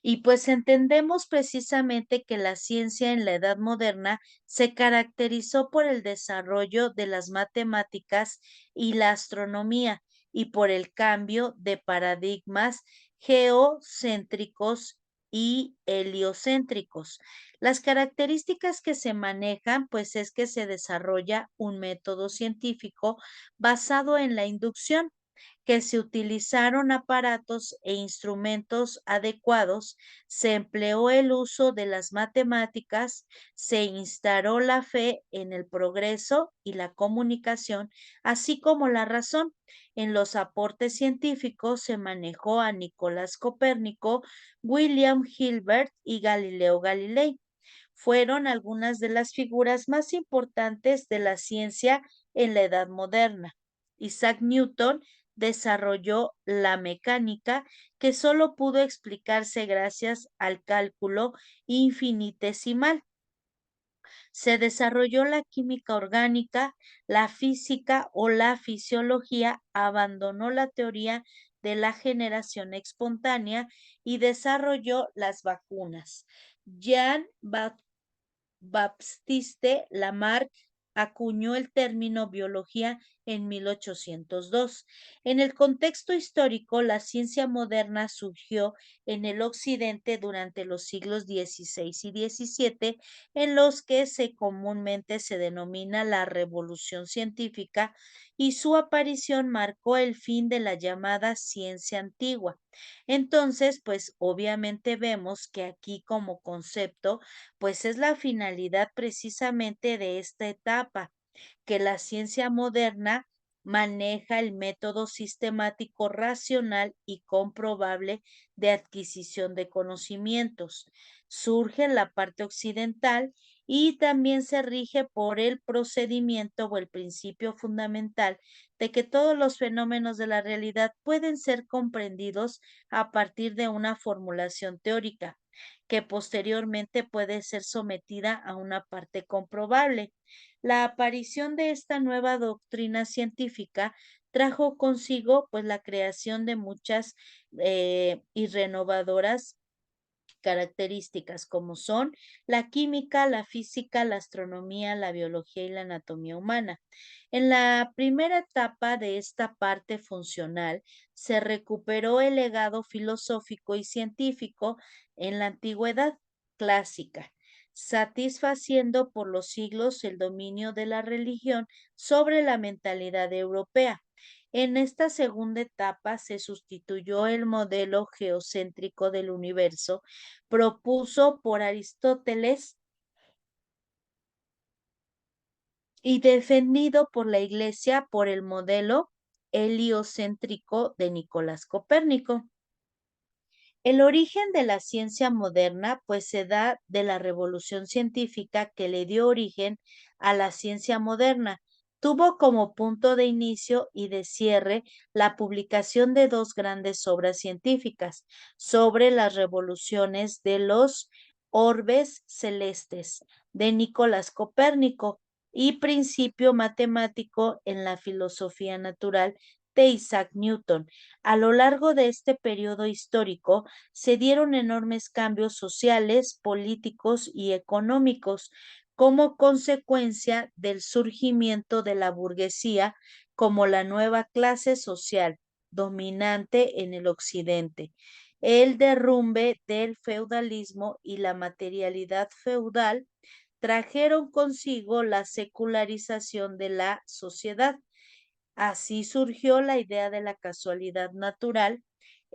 Y pues entendemos precisamente que la ciencia en la Edad Moderna se caracterizó por el desarrollo de las matemáticas y la astronomía y por el cambio de paradigmas geocéntricos y heliocéntricos. Las características que se manejan, pues es que se desarrolla un método científico basado en la inducción, que se utilizaron aparatos e instrumentos adecuados, se empleó el uso de las matemáticas, se instauró la fe en el progreso y la comunicación, así como la razón. En los aportes científicos se manejó a Nicolás Copérnico, William Hilbert y Galileo Galilei. Fueron algunas de las figuras más importantes de la ciencia en la Edad Moderna. Isaac Newton desarrolló la mecánica, que solo pudo explicarse gracias al cálculo infinitesimal. Se desarrolló la química orgánica, la física o la fisiología abandonó la teoría de la generación espontánea y desarrolló las vacunas. Jean Baptiste Lamarck acuñó el término biología en 1802. En el contexto histórico, la ciencia moderna surgió en el occidente durante los siglos XVI y XVII, en los que comúnmente se denomina la revolución científica, y su aparición marcó el fin de la llamada ciencia antigua. Entonces, pues obviamente vemos que aquí como concepto, pues es la finalidad precisamente de esta etapa, que la ciencia moderna maneja el método sistemático, racional y comprobable de adquisición de conocimientos. Surge en la parte occidental y también se rige por el procedimiento o el principio fundamental de que todos los fenómenos de la realidad pueden ser comprendidos a partir de una formulación teórica que posteriormente puede ser sometida a una parte comprobable. La aparición de esta nueva doctrina científica trajo consigo pues la creación de muchas y renovadoras características como son la química, la física, la astronomía, la biología y la anatomía humana. En la primera etapa de esta parte funcional se recuperó el legado filosófico y científico en la antigüedad clásica, satisfaciendo por los siglos el dominio de la religión sobre la mentalidad europea. En esta segunda etapa se sustituyó el modelo geocéntrico del universo propuso por Aristóteles y defendido por la Iglesia por el modelo heliocéntrico de Nicolás Copérnico. El origen de la ciencia moderna pues se da de la revolución científica que le dio origen a la ciencia moderna. Tuvo como punto de inicio y de cierre la publicación de dos grandes obras científicas sobre las revoluciones de los orbes celestes de Nicolás Copérnico y Principio matemático en la filosofía natural de Isaac Newton. A lo largo de este periodo histórico, se dieron enormes cambios sociales, políticos y económicos como consecuencia del surgimiento de la burguesía como la nueva clase social dominante en el occidente, el derrumbe del feudalismo y la materialidad feudal trajeron consigo la secularización de la sociedad. Así surgió la idea de la casualidad natural,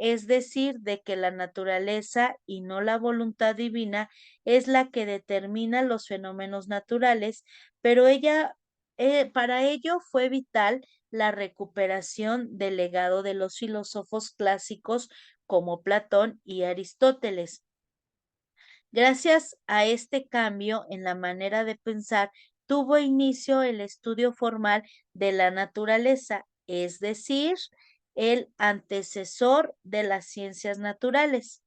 es decir, de que la naturaleza y no la voluntad divina es la que determina los fenómenos naturales, pero para ello fue vital la recuperación del legado de los filósofos clásicos como Platón y Aristóteles. Gracias a este cambio en la manera de pensar, tuvo inicio el estudio formal de la naturaleza, es decir, el antecesor de las ciencias naturales.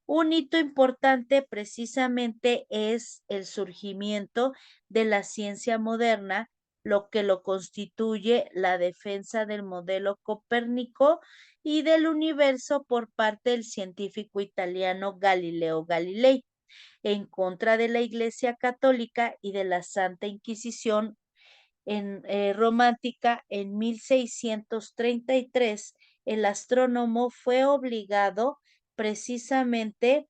Un hito importante precisamente es el surgimiento de la ciencia moderna, lo que lo constituye la defensa del modelo copérnico y del universo por parte del científico italiano Galileo Galilei en contra de la Iglesia Católica y de la Santa Inquisición romántica en 1633, el astrónomo fue obligado precisamente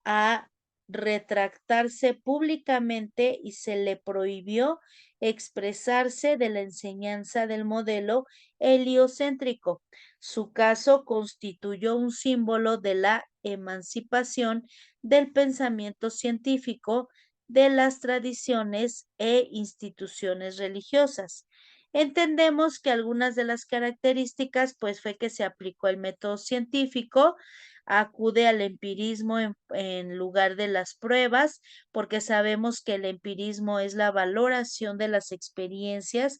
a retractarse públicamente y se le prohibió expresarse de la enseñanza del modelo heliocéntrico. Su caso constituyó un símbolo de la emancipación del pensamiento científico de las tradiciones e instituciones religiosas. Entendemos que algunas de las características pues fue que se aplicó el método científico, acude al empirismo en lugar de las pruebas, porque sabemos que el empirismo es la valoración de las experiencias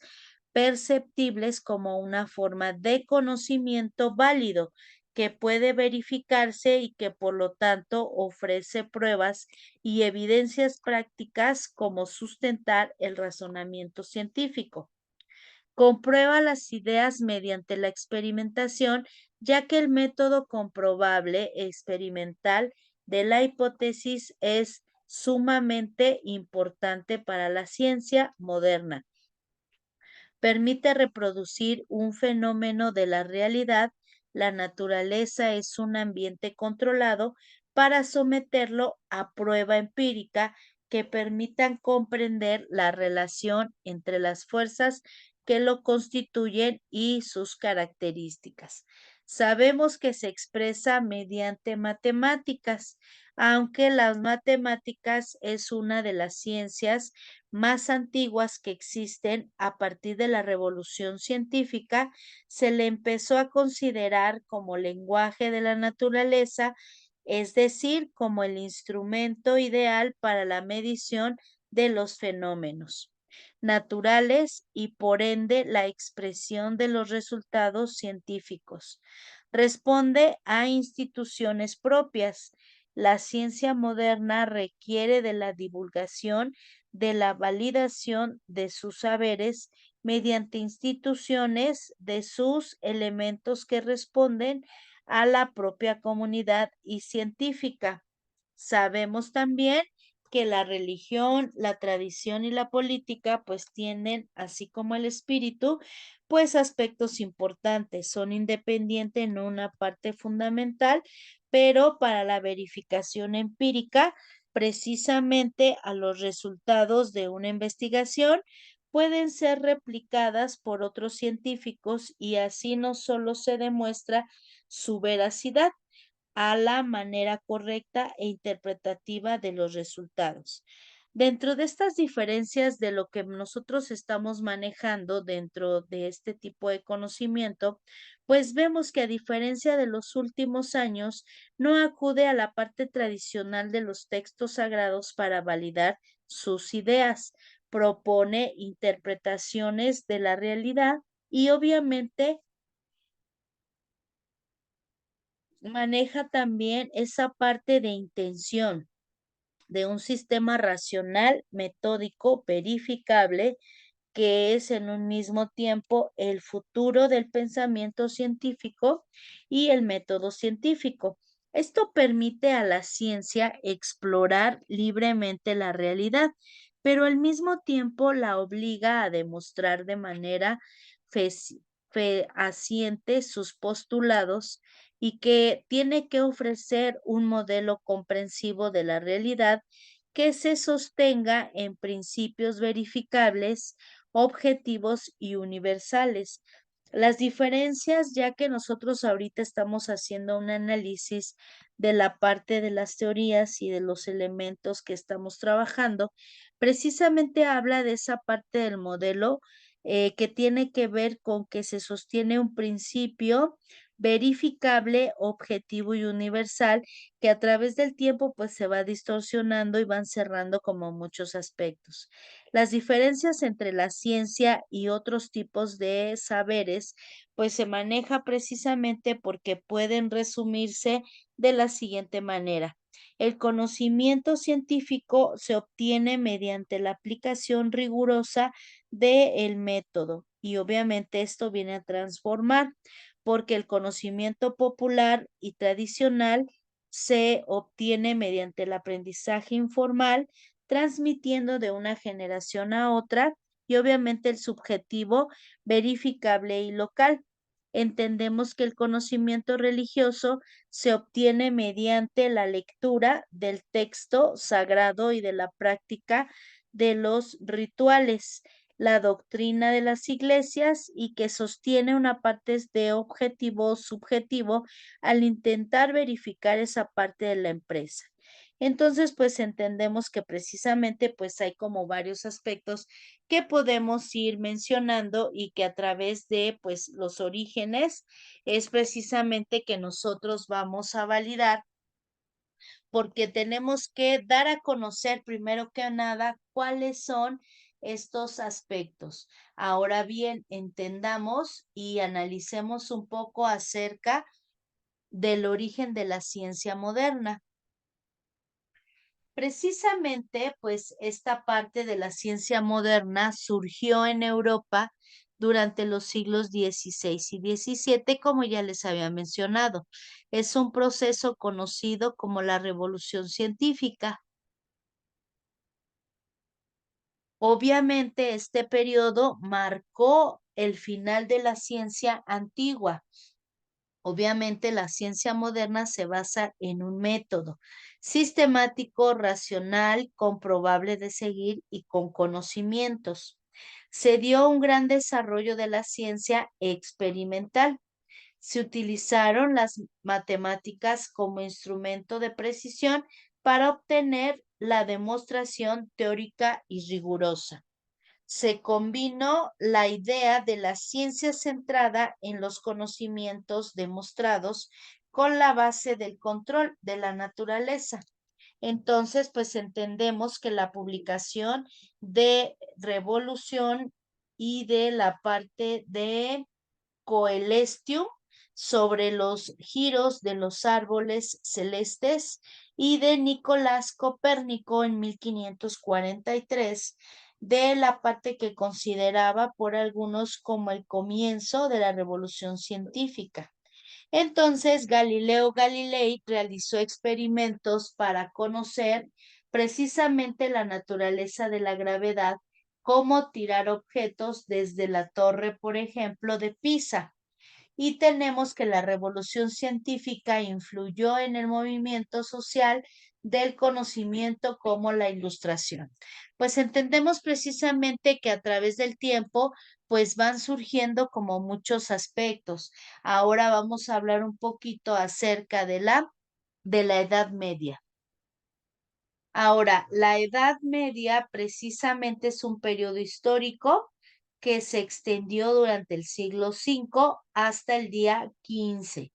perceptibles como una forma de conocimiento válido que puede verificarse y que por lo tanto ofrece pruebas y evidencias prácticas como sustentar el razonamiento científico. Comprueba las ideas mediante la experimentación, ya que el método comprobable experimental de la hipótesis es sumamente importante para la ciencia moderna. Permite reproducir un fenómeno de la realidad. La naturaleza es un ambiente controlado para someterlo a prueba empírica que permitan comprender la relación entre las fuerzas que lo constituyen y sus características. Sabemos que se expresa mediante matemáticas, aunque las matemáticas es una de las ciencias más antiguas que existen. A partir de la revolución científica, se le empezó a considerar como lenguaje de la naturaleza, es decir, como el instrumento ideal para la medición de los fenómenos naturales y por ende la expresión de los resultados científicos. Responde a instituciones propias. La ciencia moderna requiere de la divulgación, de la validación de sus saberes mediante instituciones de sus elementos que responden a la propia comunidad y científica. Sabemos también que la religión, la tradición y la política pues tienen, así como el espíritu, pues aspectos importantes, son independientes en una parte fundamental, pero para la verificación empírica, precisamente a los resultados de una investigación, pueden ser replicadas por otros científicos y así no solo se demuestra su veracidad, a la manera correcta e interpretativa de los resultados. Dentro de estas diferencias de lo que nosotros estamos manejando dentro de este tipo de conocimiento, pues vemos que a diferencia de los últimos años, no acude a la parte tradicional de los textos sagrados para validar sus ideas, propone interpretaciones de la realidad y obviamente maneja también esa parte de intención de un sistema racional, metódico, verificable, que es en un mismo tiempo el futuro del pensamiento científico y el método científico. Esto permite a la ciencia explorar libremente la realidad, pero al mismo tiempo la obliga a demostrar de manera fehaciente sus postulados y que tiene que ofrecer un modelo comprensivo de la realidad que se sostenga en principios verificables, objetivos y universales. Las diferencias, ya que nosotros ahorita estamos haciendo un análisis de la parte de las teorías y de los elementos que estamos trabajando, precisamente habla de esa parte del modelo que tiene que ver con que se sostiene un principio verificable, objetivo y universal que a través del tiempo pues se va distorsionando y van cerrando como muchos aspectos. Las diferencias entre la ciencia y otros tipos de saberes pues se maneja precisamente porque pueden resumirse de la siguiente manera. El conocimiento científico se obtiene mediante la aplicación rigurosa del método y obviamente esto viene a transformar porque el conocimiento popular y tradicional se obtiene mediante el aprendizaje informal, transmitiendo de una generación a otra y obviamente el subjetivo verificable y local. Entendemos que el conocimiento religioso se obtiene mediante la lectura del texto sagrado y de la práctica de los rituales, la doctrina de las iglesias y que sostiene una parte de objetivo subjetivo al intentar verificar esa parte de la empresa. Entonces, pues entendemos que precisamente pues hay como varios aspectos que podemos ir mencionando y que a través de pues los orígenes es precisamente que nosotros vamos a validar porque tenemos que dar a conocer primero que nada cuáles son estos aspectos. Ahora bien, entendamos y analicemos un poco acerca del origen de la ciencia moderna. Precisamente, pues esta parte de la ciencia moderna surgió en Europa durante los siglos XVI y XVII, como ya les había mencionado. Es un proceso conocido como la revolución científica. Obviamente, este periodo marcó el final de la ciencia antigua. Obviamente, la ciencia moderna se basa en un método sistemático, racional, comprobable de seguir y con conocimientos. Se dio un gran desarrollo de la ciencia experimental. Se utilizaron las matemáticas como instrumento de precisión para obtener la demostración teórica y rigurosa. Se combinó la idea de la ciencia centrada en los conocimientos demostrados con la base del control de la naturaleza. Entonces, pues entendemos que la publicación de Revolución y de la parte de Coelestium sobre los giros de los árboles celestes y de Nicolás Copérnico en 1543, de la parte que consideraba por algunos como el comienzo de la revolución científica. Entonces, Galileo Galilei realizó experimentos para conocer precisamente la naturaleza de la gravedad, como tirar objetos desde la torre, por ejemplo, de Pisa. Y tenemos que la revolución científica influyó en el movimiento social del conocimiento como la ilustración. Pues entendemos precisamente que a través del tiempo, pues van surgiendo como muchos aspectos. Ahora vamos a hablar un poquito acerca de la Edad Media. Ahora, la Edad Media precisamente es un periodo histórico que se extendió durante el siglo V hasta el día XV.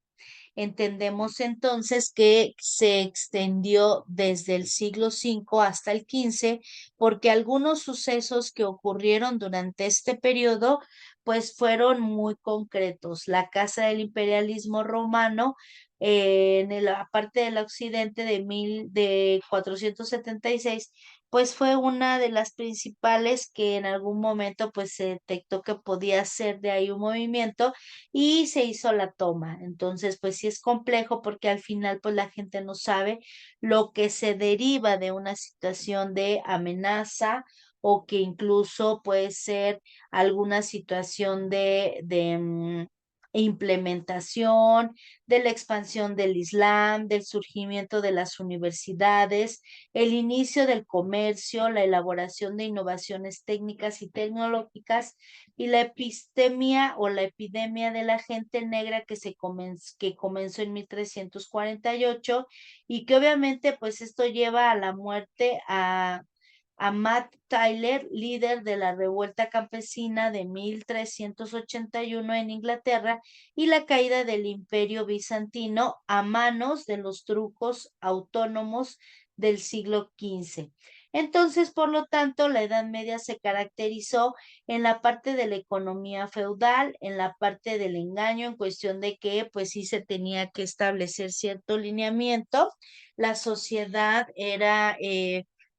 Entendemos entonces que se extendió desde el siglo V hasta el XV porque algunos sucesos que ocurrieron durante este periodo pues fueron muy concretos. La Casa del Imperialismo Romano en la parte del occidente de 476 pues fue una de las principales que en algún momento pues se detectó que podía ser de ahí un movimiento y se hizo la toma. Entonces, pues sí es complejo porque al final, pues la gente no sabe lo que se deriva de una situación de amenaza o que incluso puede ser alguna situación de implementación, de la expansión del Islam, del surgimiento de las universidades, el inicio del comercio, la elaboración de innovaciones técnicas y tecnológicas y la epistemia o la epidemia de la gente negra que comenzó en 1348 y que obviamente pues esto lleva a la muerte a Matt Tyler, líder de la revuelta campesina de 1381 en Inglaterra, y la caída del imperio bizantino a manos de los trucos autónomos del siglo XV. Entonces, por lo tanto, la Edad Media se caracterizó en la parte de la economía feudal, en la parte del engaño, en cuestión de que pues sí se tenía que establecer cierto lineamiento. La sociedad era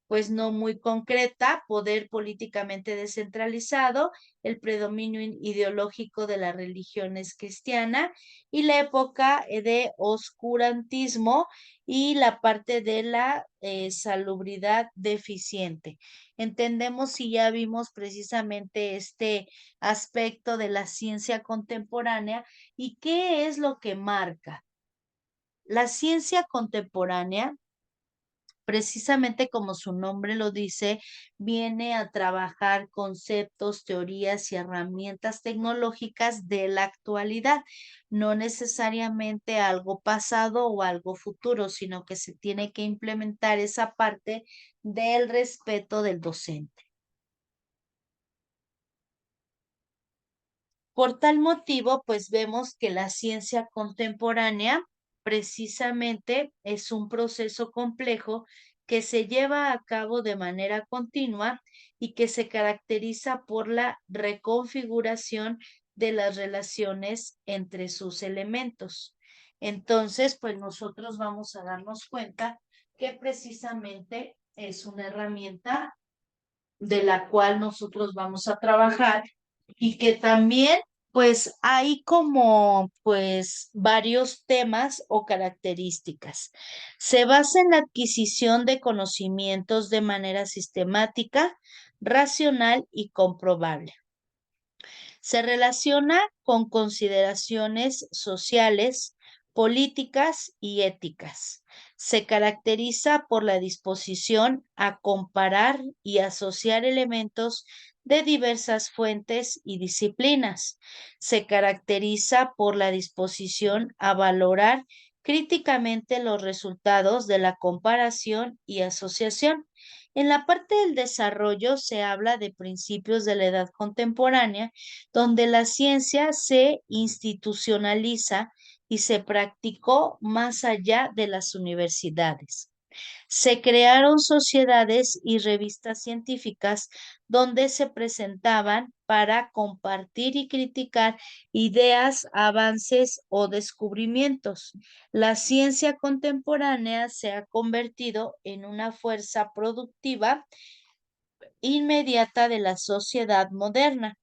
pues no muy concreta, poder políticamente descentralizado, el predominio ideológico de la religión es cristiana y la época de oscurantismo y la parte de la salubridad deficiente. Entendemos y ya vimos precisamente este aspecto de la ciencia contemporánea y qué es lo que marca. La ciencia contemporánea, precisamente como su nombre lo dice, viene a trabajar conceptos, teorías y herramientas tecnológicas de la actualidad, no necesariamente algo pasado o algo futuro, sino que se tiene que implementar esa parte del respeto del docente. Por tal motivo, pues vemos que la ciencia contemporánea precisamente es un proceso complejo que se lleva a cabo de manera continua y que se caracteriza por la reconfiguración de las relaciones entre sus elementos. Entonces, pues nosotros vamos a darnos cuenta que precisamente es una herramienta de la cual nosotros vamos a trabajar y que también pues hay como pues varios temas o características. Se basa en la adquisición de conocimientos de manera sistemática, racional y comprobable. Se relaciona con consideraciones sociales, políticas y éticas. Se caracteriza por la disposición a comparar y asociar elementos de diversas fuentes y disciplinas. Se caracteriza por la disposición a valorar críticamente los resultados de la comparación y asociación. En la parte del desarrollo se habla de principios de la edad contemporánea, donde la ciencia se institucionaliza y se practicó más allá de las universidades. Se crearon sociedades y revistas científicas donde se presentaban para compartir y criticar ideas, avances o descubrimientos. La ciencia contemporánea se ha convertido en una fuerza productiva inmediata de la sociedad moderna.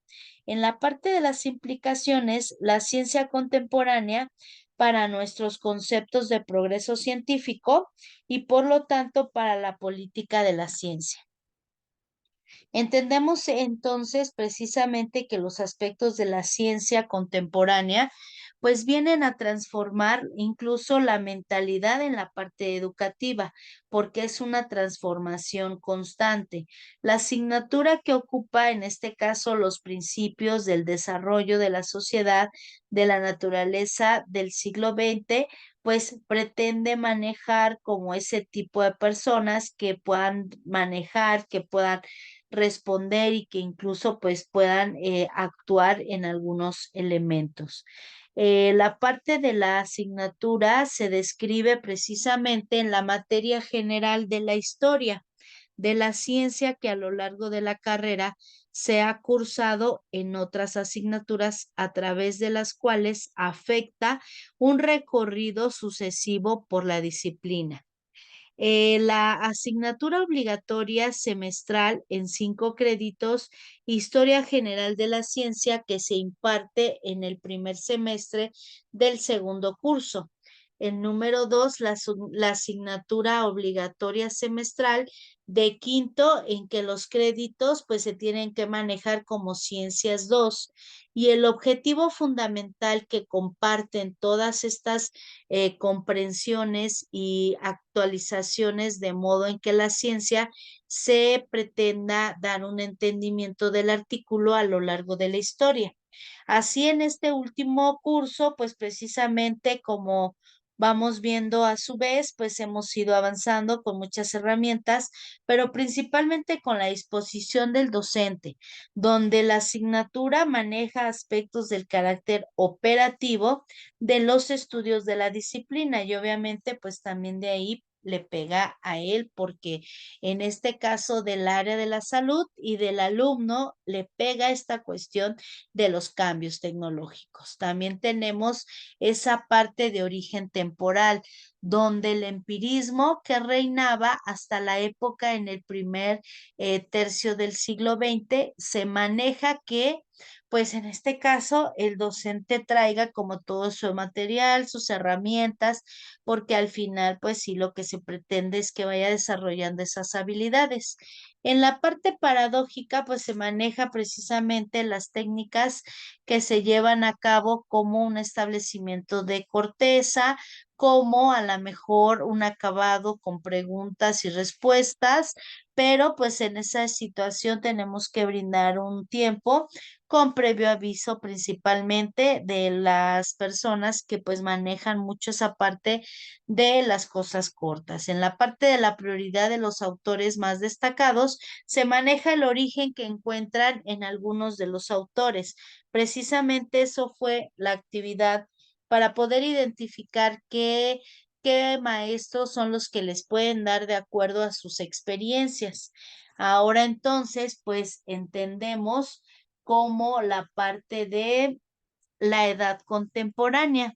En la parte de las implicaciones, la ciencia contemporánea para nuestros conceptos de progreso científico y por lo tanto para la política de la ciencia. Entendemos entonces precisamente que los aspectos de la ciencia contemporánea pues vienen a transformar incluso la mentalidad en la parte educativa, porque es una transformación constante. La asignatura que ocupa en este caso los principios del desarrollo de la sociedad, de la naturaleza del siglo XX, pues pretende manejar como ese tipo de personas que puedan manejar, que puedan responder y que incluso pues puedan actuar en algunos elementos. La parte de la asignatura se describe precisamente en la materia general de la historia de la ciencia que a lo largo de la carrera se ha cursado en otras asignaturas a través de las cuales afecta un recorrido sucesivo por la disciplina. La asignatura obligatoria semestral en 5 créditos, Historia General de la Ciencia, que se imparte en el primer semestre del segundo curso. El número 2, la asignatura obligatoria semestral de quinto, en que los créditos pues se tienen que manejar como Ciencias 2. Y el objetivo fundamental que comparten todas estas comprensiones y actualizaciones de modo en que la ciencia se pretenda dar un entendimiento del artículo a lo largo de la historia. Así en este último curso, pues precisamente como vamos viendo a su vez, pues hemos ido avanzando con muchas herramientas, pero principalmente con la disposición del docente, donde la asignatura maneja aspectos del carácter operativo de los estudios de la disciplina y obviamente pues también de ahí le pega a él porque en este caso del área de la salud y del alumno le pega esta cuestión de los cambios tecnológicos. También tenemos esa parte de origen temporal, donde el empirismo que reinaba hasta la época en el primer tercio del siglo XX se maneja que pues en este caso el docente traiga como todo su material, sus herramientas, porque al final pues sí lo que se pretende es que vaya desarrollando esas habilidades. En la parte paradójica, pues se maneja precisamente las técnicas que se llevan a cabo como un establecimiento de corteza, como a lo mejor un acabado con preguntas y respuestas, pero pues en esa situación tenemos que brindar un tiempo con previo aviso principalmente de las personas que pues manejan mucho esa parte de las cosas cortas. En la parte de la prioridad de los autores más destacados, se maneja el origen que encuentran en algunos de los autores. Precisamente eso fue la actividad para poder identificar qué maestros son los que les pueden dar de acuerdo a sus experiencias. Ahora entonces, pues entendemos como la parte de la edad contemporánea.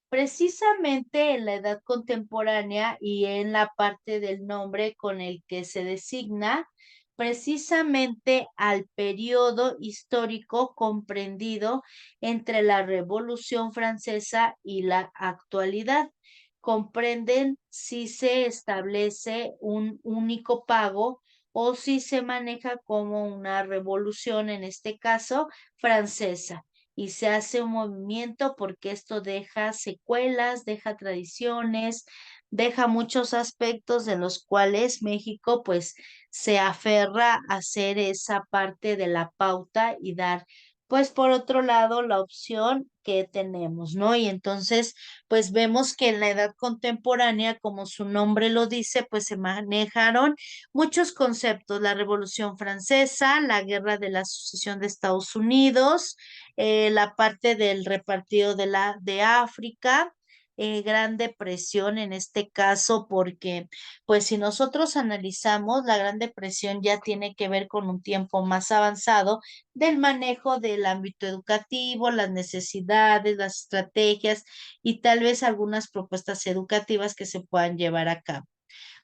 Precisamente en la edad contemporánea y en la parte del nombre con el que se designa precisamente al periodo histórico comprendido entre la Revolución Francesa y la actualidad. Comprenden si se establece un único pago o si se maneja como una revolución, en este caso francesa y se hace un movimiento porque esto deja secuelas, deja tradiciones, deja muchos aspectos de los cuales México pues se aferra a hacer esa parte de la pauta y dar pues por otro lado la opción que tenemos, ¿no? Y entonces pues vemos que en la edad contemporánea, como su nombre lo dice, pues se manejaron muchos conceptos, la Revolución Francesa, la Guerra de la Sucesión de Estados Unidos, la parte del repartido de África, Gran Depresión en este caso, porque pues si nosotros analizamos, la Gran Depresión ya tiene que ver con un tiempo más avanzado del manejo del ámbito educativo, las necesidades, las estrategias y tal vez algunas propuestas educativas que se puedan llevar a cabo.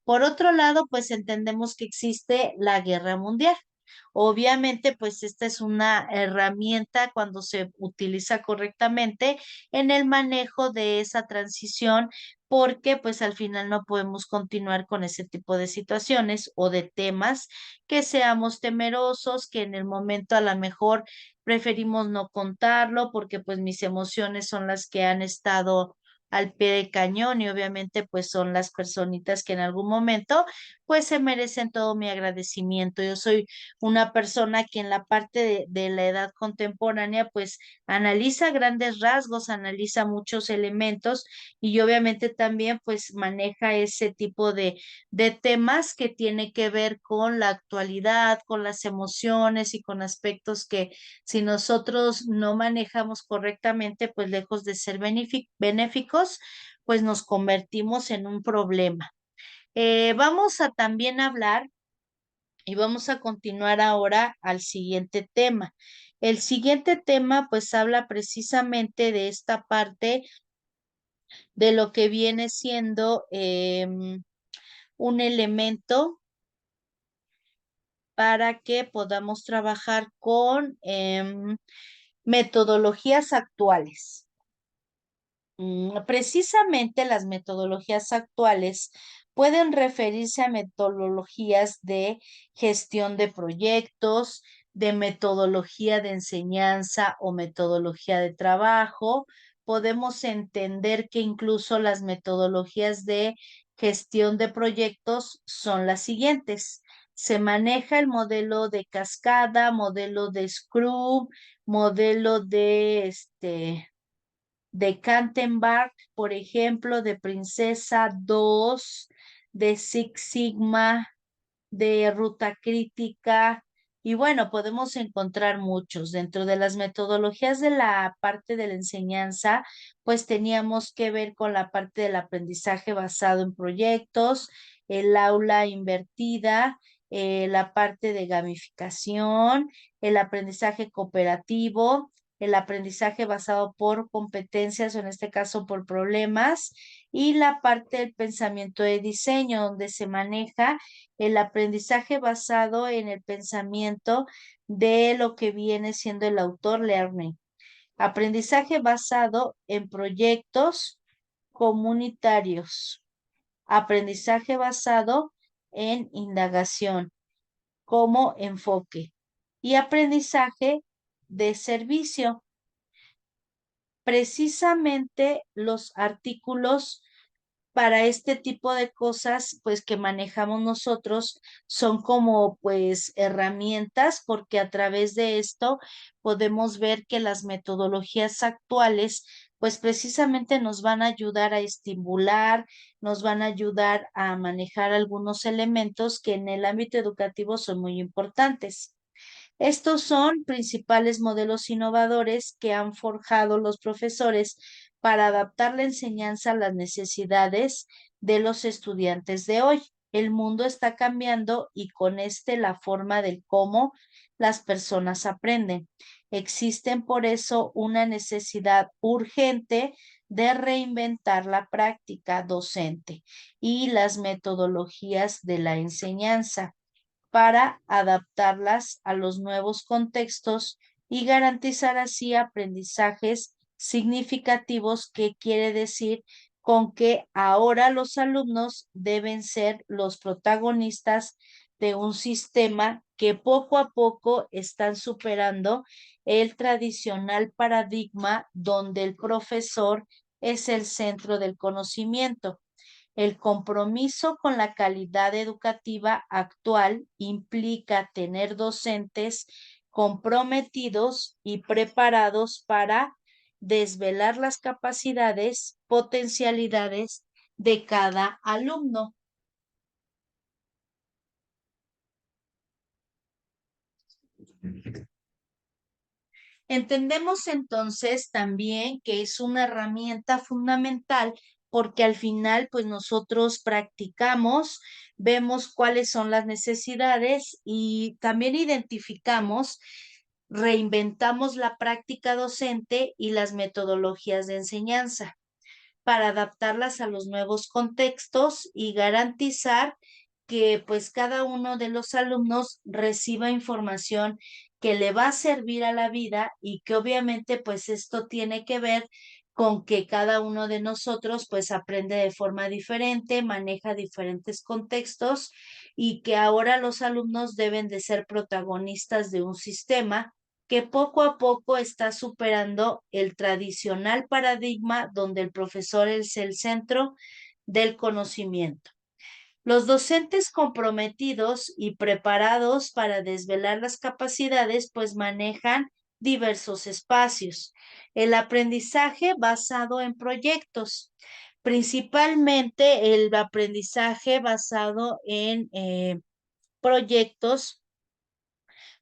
Por otro lado, pues entendemos que existe la guerra mundial. Obviamente, pues esta es una herramienta cuando se utiliza correctamente en el manejo de esa transición, porque pues al final no podemos continuar con ese tipo de situaciones o de temas que seamos temerosos, que en el momento a lo mejor preferimos no contarlo porque pues mis emociones son las que han estado al pie del cañón y obviamente pues son las personitas que en algún momento pues se merecen todo mi agradecimiento. Yo soy una persona que en la parte de la edad contemporánea pues analiza grandes rasgos, analiza muchos elementos y obviamente también pues maneja ese tipo de temas que tiene que ver con la actualidad, con las emociones y con aspectos que si nosotros no manejamos correctamente pues lejos de ser benéficos pues nos convertimos en un problema. Vamos a también hablar y vamos a continuar ahora al siguiente tema. El siguiente tema pues habla precisamente de esta parte de lo que viene siendo un elemento para que podamos trabajar con metodologías actuales. Precisamente las metodologías actuales pueden referirse a metodologías de gestión de proyectos, de metodología de enseñanza o metodología de trabajo. Podemos entender que incluso las metodologías de gestión de proyectos son las siguientes. Se maneja el modelo de cascada, modelo de Scrum, modelo de Kantenbach, por ejemplo, de Princesa 2, de Six Sigma, de Ruta Crítica. Y bueno, podemos encontrar muchos. Dentro de las metodologías de la parte de la enseñanza, pues teníamos que ver con la parte del aprendizaje basado en proyectos, el aula invertida, la parte de gamificación, el aprendizaje cooperativo, el aprendizaje basado por competencias o en este caso por problemas y la parte del pensamiento de diseño donde se maneja el aprendizaje basado en el pensamiento de lo que viene siendo el autor learning. Aprendizaje basado en proyectos comunitarios. Aprendizaje basado en indagación como enfoque. Y aprendizaje de servicio. Precisamente los artículos para este tipo de cosas, pues que manejamos nosotros, son como pues herramientas, porque a través de esto podemos ver que las metodologías actuales, pues precisamente nos van a ayudar a estimular, nos van a ayudar a manejar algunos elementos que en el ámbito educativo son muy importantes. Estos son principales modelos innovadores que han forjado los profesores para adaptar la enseñanza a las necesidades de los estudiantes de hoy. El mundo está cambiando y con este la forma del cómo las personas aprenden. Existen por eso una necesidad urgente de reinventar la práctica docente y las metodologías de la enseñanza para adaptarlas a los nuevos contextos y garantizar así aprendizajes significativos, que quiere decir con que ahora los alumnos deben ser los protagonistas de un sistema que poco a poco están superando el tradicional paradigma donde el profesor es el centro del conocimiento. El compromiso con la calidad educativa actual implica tener docentes comprometidos y preparados para desvelar las capacidades, potencialidades de cada alumno. Entendemos entonces también que es una herramienta fundamental porque al final pues nosotros practicamos, vemos cuáles son las necesidades y también identificamos, reinventamos la práctica docente y las metodologías de enseñanza para adaptarlas a los nuevos contextos y garantizar que pues cada uno de los alumnos reciba información que le va a servir a la vida y que obviamente pues esto tiene que ver con que cada uno de nosotros pues aprende de forma diferente, maneja diferentes contextos y que ahora los alumnos deben de ser protagonistas de un sistema que poco a poco está superando el tradicional paradigma donde el profesor es el centro del conocimiento. Los docentes comprometidos y preparados para desvelar las capacidades, pues manejan diversos espacios. El aprendizaje basado en proyectos, principalmente el aprendizaje basado en proyectos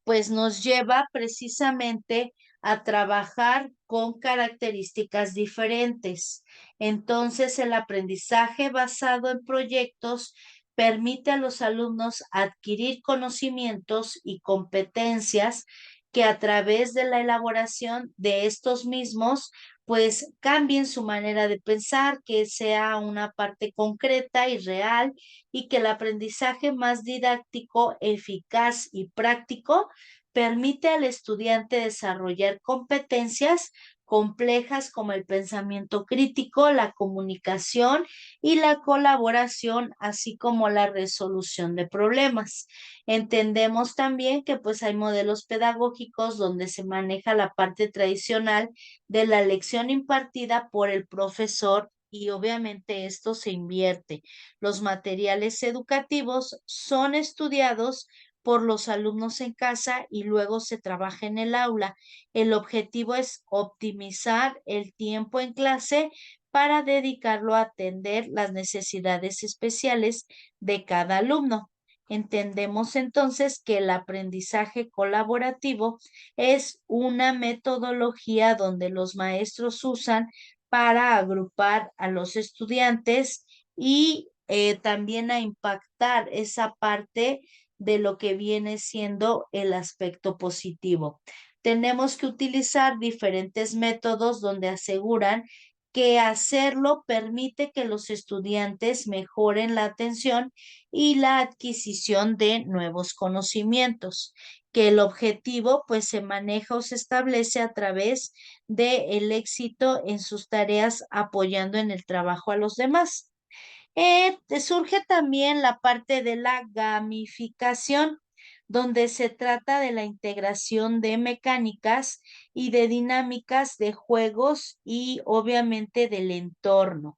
pues nos lleva precisamente a trabajar con características diferentes. Entonces, el aprendizaje basado en proyectos permite a los alumnos adquirir conocimientos y competencias que a través de la elaboración de estos mismos, pues cambien su manera de pensar, que sea una parte concreta y real y que el aprendizaje más didáctico, eficaz y práctico permite al estudiante desarrollar competencias complejas como el pensamiento crítico, la comunicación y la colaboración, así como la resolución de problemas. Entendemos también que pues hay modelos pedagógicos donde se maneja la parte tradicional de la lección impartida por el profesor y obviamente esto se invierte. Los materiales educativos son estudiados por los alumnos en casa y luego se trabaja en el aula. El objetivo es optimizar el tiempo en clase para dedicarlo a atender las necesidades especiales de cada alumno. Entendemos entonces que el aprendizaje colaborativo es una metodología donde los maestros usan para agrupar a los estudiantes y también a impactar esa parte de lo que viene siendo el aspecto positivo. Tenemos que utilizar diferentes métodos donde aseguran que hacerlo permite que los estudiantes mejoren la atención y la adquisición de nuevos conocimientos, que el objetivo pues se maneja o se establece a través de el éxito en sus tareas apoyando en el trabajo a los demás. Surge también la parte de la gamificación, donde se trata de la integración de mecánicas y de dinámicas de juegos y obviamente del entorno.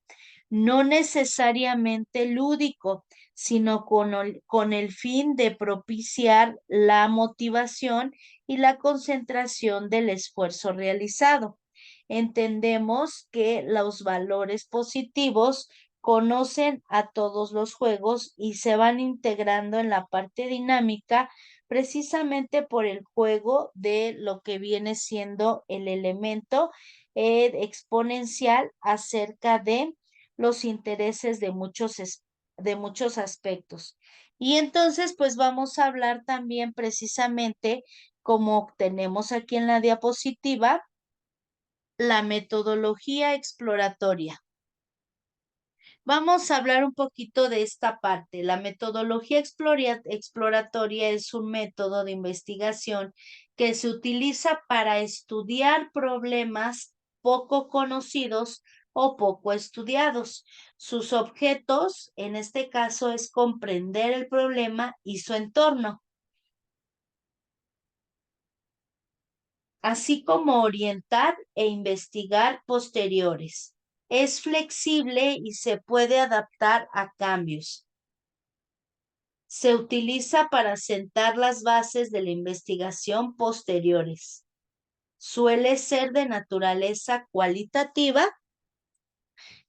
No necesariamente lúdico, sino con el fin de propiciar la motivación y la concentración del esfuerzo realizado. Entendemos que los valores positivos conocen a todos los juegos y se van integrando en la parte dinámica precisamente por el juego de lo que viene siendo el elemento exponencial acerca de los intereses de muchos aspectos. Y entonces, pues vamos a hablar también precisamente, como tenemos aquí en la diapositiva, la metodología exploratoria. Vamos a hablar un poquito de esta parte. La metodología exploratoria es un método de investigación que se utiliza para estudiar problemas poco conocidos o poco estudiados. Sus objetos, en este caso, es comprender el problema y su entorno, así como orientar e investigar posteriores. Es flexible y se puede adaptar a cambios. Se utiliza para sentar las bases de la investigación posteriores. Suele ser de naturaleza cualitativa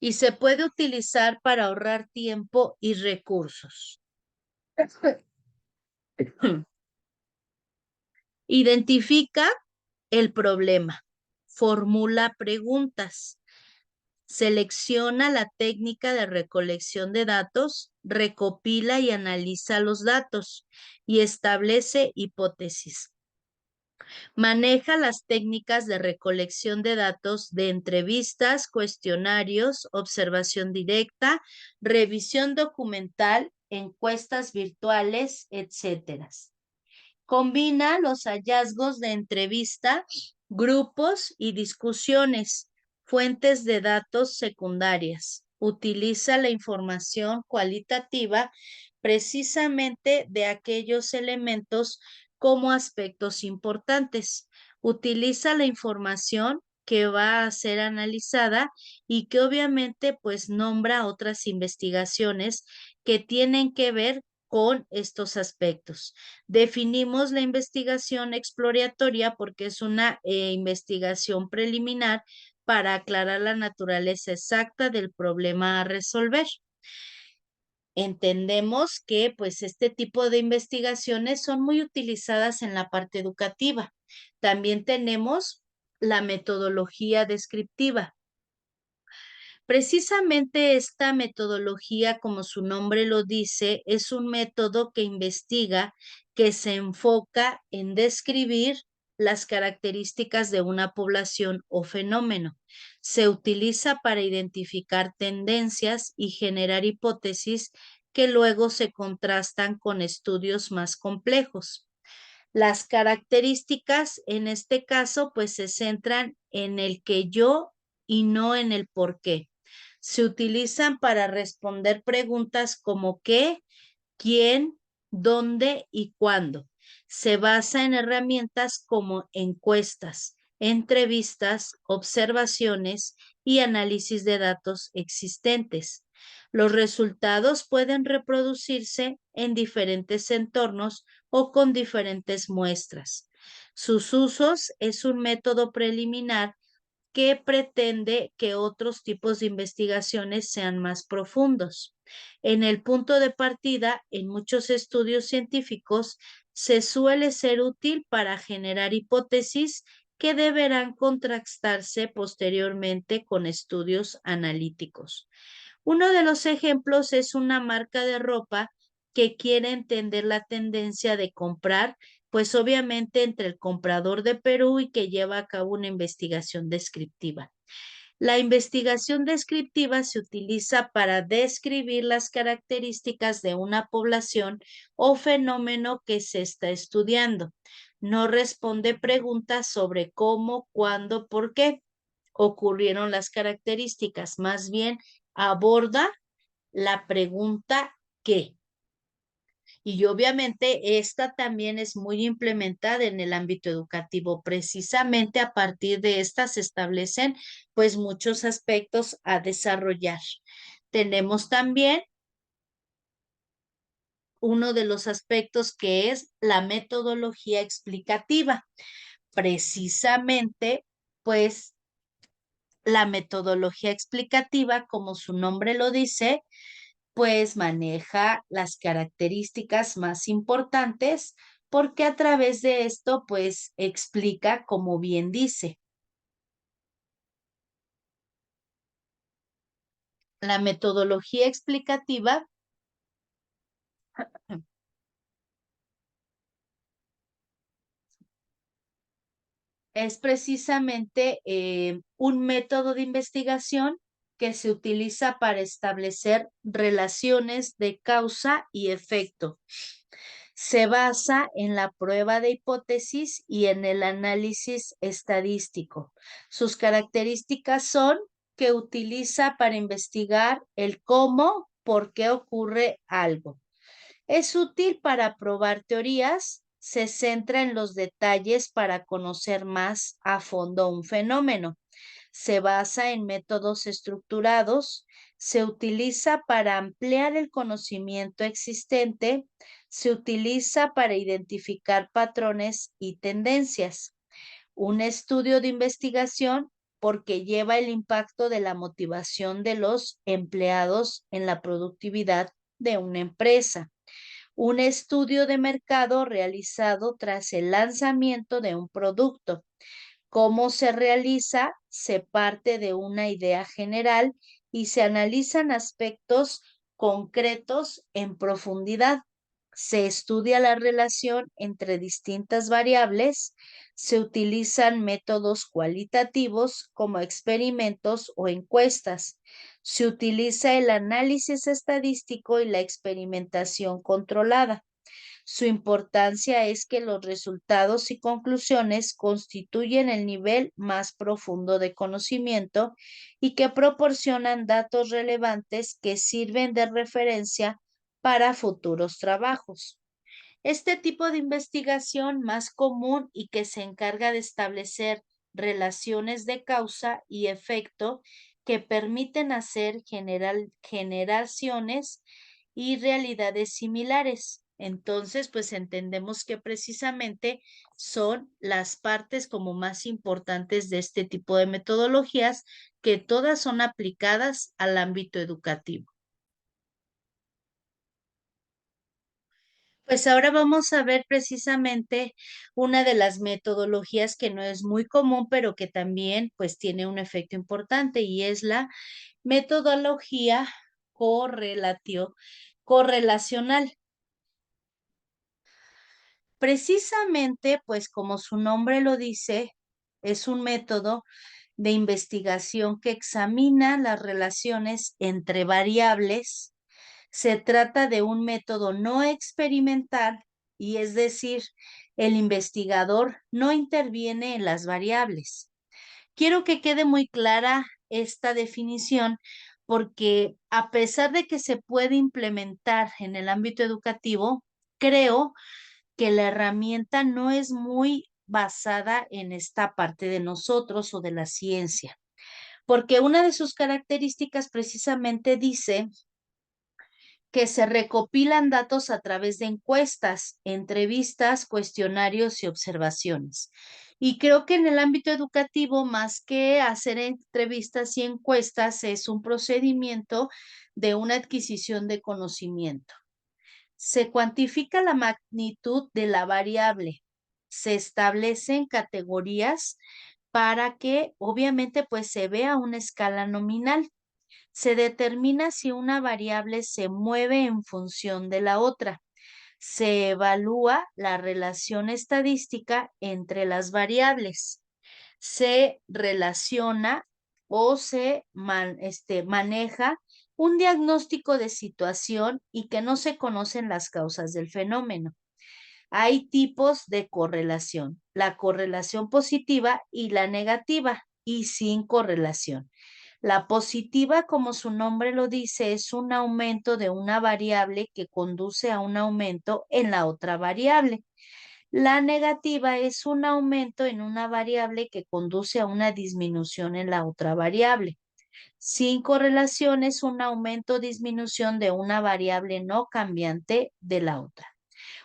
y se puede utilizar para ahorrar tiempo y recursos. Identifica el problema. Formula preguntas. Selecciona la técnica de recolección de datos, recopila y analiza los datos y establece hipótesis. Maneja las técnicas de recolección de datos de entrevistas, cuestionarios, observación directa, revisión documental, encuestas virtuales, etc. Combina los hallazgos de entrevista, grupos y discusiones, fuentes de datos secundarias. Utiliza la información cualitativa precisamente de aquellos elementos como aspectos importantes. Utiliza la información que va a ser analizada y que obviamente pues nombra otras investigaciones que tienen que ver con estos aspectos. Definimos la investigación exploratoria porque es una investigación preliminar para aclarar la naturaleza exacta del problema a resolver. Entendemos que pues este tipo de investigaciones son muy utilizadas en la parte educativa. También tenemos la metodología descriptiva. Precisamente esta metodología, como su nombre lo dice, es un método que investiga, que se enfoca en describir las características de una población o fenómeno. Se utiliza para identificar tendencias y generar hipótesis que luego se contrastan con estudios más complejos. Las características en este caso pues se centran en el qué yo y no en el por qué. Se utilizan para responder preguntas como qué, quién, dónde y cuándo. Se basa en herramientas como encuestas, entrevistas, observaciones y análisis de datos existentes. Los resultados pueden reproducirse en diferentes entornos o con diferentes muestras. Sus usos es un método preliminar que pretende que otros tipos de investigaciones sean más profundos. En el punto de partida, en muchos estudios científicos, se suele ser útil para generar hipótesis que deberán contrastarse posteriormente con estudios analíticos. Uno de los ejemplos es una marca de ropa que quiere entender la tendencia de comprar, pues obviamente entre el comprador de Perú y que lleva a cabo una investigación descriptiva. La investigación descriptiva se utiliza para describir las características de una población o fenómeno que se está estudiando. No responde preguntas sobre cómo, cuándo, por qué ocurrieron las características, más bien aborda la pregunta ¿qué? Y obviamente esta también es muy implementada en el ámbito educativo. Precisamente a partir de esta se establecen pues muchos aspectos a desarrollar. Tenemos también uno de los aspectos que es la metodología explicativa. Precisamente pues la metodología explicativa, como su nombre lo dice, pues maneja las características más importantes porque a través de esto pues explica como bien dice. La metodología explicativa es precisamente un método de investigación que se utiliza para establecer relaciones de causa y efecto. Se basa en la prueba de hipótesis y en el análisis estadístico. Sus características son que utiliza para investigar el cómo, por qué ocurre algo. Es útil para probar teorías, se centra en los detalles para conocer más a fondo un fenómeno. Se basa en métodos estructurados, se utiliza para ampliar el conocimiento existente, se utiliza para identificar patrones y tendencias. Un estudio de investigación porque lleva el impacto de la motivación de los empleados en la productividad de una empresa. Un estudio de mercado realizado tras el lanzamiento de un producto. ¿Cómo se realiza? Se parte de una idea general y se analizan aspectos concretos en profundidad. Se estudia la relación entre distintas variables, se utilizan métodos cualitativos como experimentos o encuestas, se utiliza el análisis estadístico y la experimentación controlada. Su importancia es que los resultados y conclusiones constituyen el nivel más profundo de conocimiento y que proporcionan datos relevantes que sirven de referencia para futuros trabajos. Este tipo de investigación más común y que se encarga de establecer relaciones de causa y efecto que permiten hacer generaciones y realidades similares. Entonces, pues entendemos que precisamente son las partes como más importantes de este tipo de metodologías que todas son aplicadas al ámbito educativo. Pues ahora vamos a ver precisamente una de las metodologías que no es muy común, pero que también pues tiene un efecto importante y es la metodología correlacional. Precisamente, pues como su nombre lo dice, es un método de investigación que examina las relaciones entre variables. Se trata de un método no experimental y es decir, el investigador no interviene en las variables. Quiero que quede muy clara esta definición porque a pesar de que se puede implementar en el ámbito educativo, creo que la herramienta no es muy basada en esta parte de nosotros o de la ciencia, porque una de sus características precisamente dice que se recopilan datos a través de encuestas, entrevistas, cuestionarios y observaciones. Y creo que en el ámbito educativo, más que hacer entrevistas y encuestas, es un procedimiento de una adquisición de conocimiento. Se cuantifica la magnitud de la variable, se establecen categorías para que obviamente pues se vea una escala nominal. Se determina si una variable se mueve en función de la otra. Se evalúa la relación estadística entre las variables. Se relaciona o maneja un diagnóstico de situación y que no se conocen las causas del fenómeno. Hay tipos de correlación, la correlación positiva y la negativa y sin correlación. La positiva, como su nombre lo dice, es un aumento de una variable que conduce a un aumento en la otra variable. La negativa es un aumento en una variable que conduce a una disminución en la otra variable. Sin correlación es un aumento o disminución de una variable no cambiante de la otra.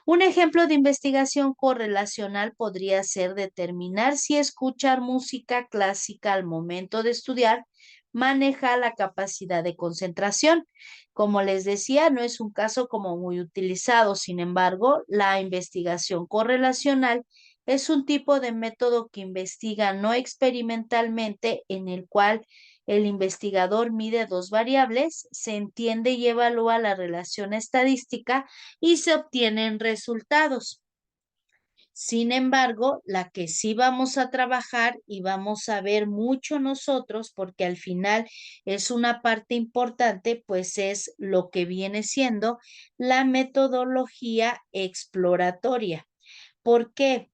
Un ejemplo de investigación correlacional podría ser determinar si escuchar música clásica al momento de estudiar maneja la capacidad de concentración. Como les decía, no es un caso como muy utilizado. Sin embargo, la investigación correlacional es un tipo de método que investiga no experimentalmente en el cual el investigador mide dos variables, se entiende y evalúa la relación estadística y se obtienen resultados. Sin embargo, la que sí vamos a trabajar y vamos a ver mucho nosotros, porque al final es una parte importante, pues es lo que viene siendo la metodología exploratoria. ¿Por qué?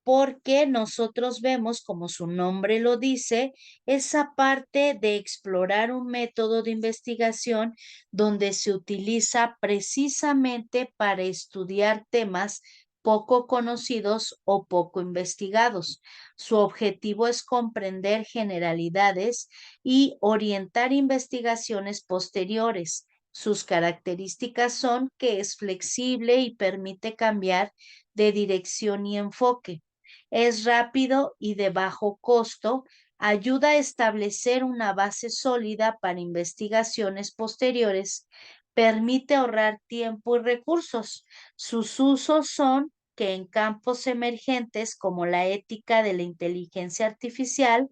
Porque nosotros vemos, como su nombre lo dice, esa parte de explorar un método de investigación donde se utiliza precisamente para estudiar temas poco conocidos o poco investigados. Su objetivo es comprender generalidades y orientar investigaciones posteriores. Sus características son que es flexible y permite cambiar de dirección y enfoque. Es rápido y de bajo costo, ayuda a establecer una base sólida para investigaciones posteriores, permite ahorrar tiempo y recursos. Sus usos son que en campos emergentes como la ética de la inteligencia artificial,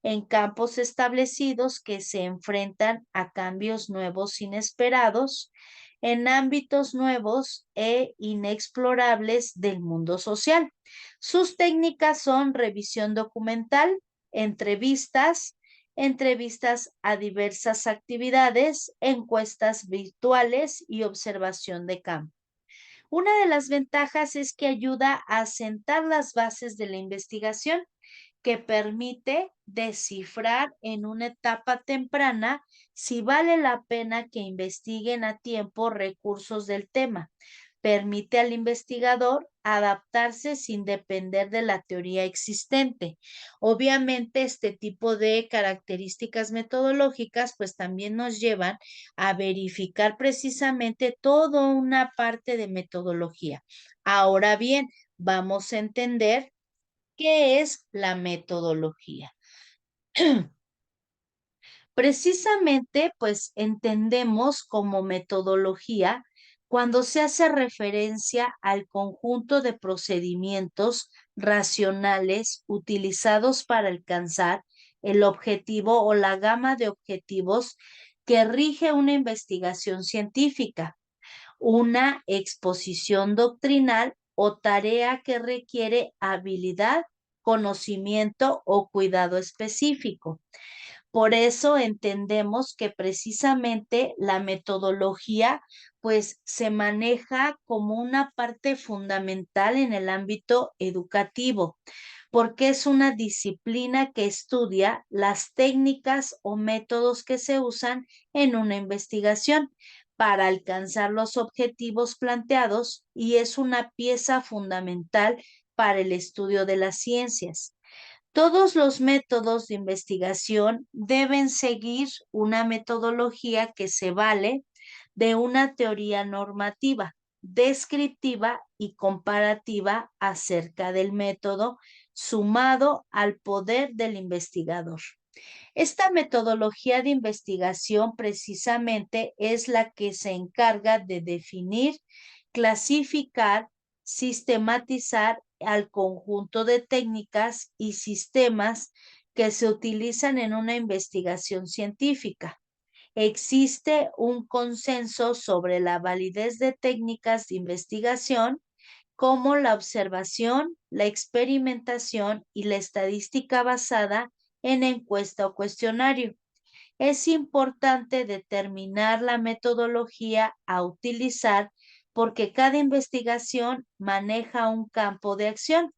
en campos establecidos que se enfrentan a cambios nuevos inesperados, en ámbitos nuevos e inexplorables del mundo social. Sus técnicas son revisión documental, entrevistas, entrevistas a diversas actividades, encuestas virtuales y observación de campo. Una de las ventajas es que ayuda a sentar las bases de la investigación, que permite descifrar en una etapa temprana si vale la pena que investiguen a tiempo recursos del tema. Permite al investigador adaptarse sin depender de la teoría existente. Obviamente, este tipo de características metodológicas pues también nos llevan a verificar precisamente toda una parte de metodología. Ahora bien, vamos a entender qué es la metodología. Precisamente, pues entendemos como metodología cuando se hace referencia al conjunto de procedimientos racionales utilizados para alcanzar el objetivo o la gama de objetivos que rige una investigación científica, una exposición doctrinal o tarea que requiere habilidad, conocimiento o cuidado específico. Por eso entendemos que precisamente la metodología pues se maneja como una parte fundamental en el ámbito educativo, porque es una disciplina que estudia las técnicas o métodos que se usan en una investigación para alcanzar los objetivos planteados y es una pieza fundamental para el estudio de las ciencias. Todos los métodos de investigación deben seguir una metodología que se vale de una teoría normativa, descriptiva y comparativa acerca del método, sumado al poder del investigador. Esta metodología de investigación precisamente es la que se encarga de definir, clasificar, sistematizar al conjunto de técnicas y sistemas que se utilizan en una investigación científica. Existe un consenso sobre la validez de técnicas de investigación como la observación, la experimentación y la estadística basada en encuesta o cuestionario. Es importante determinar la metodología a utilizar porque cada investigación maneja un campo de acción.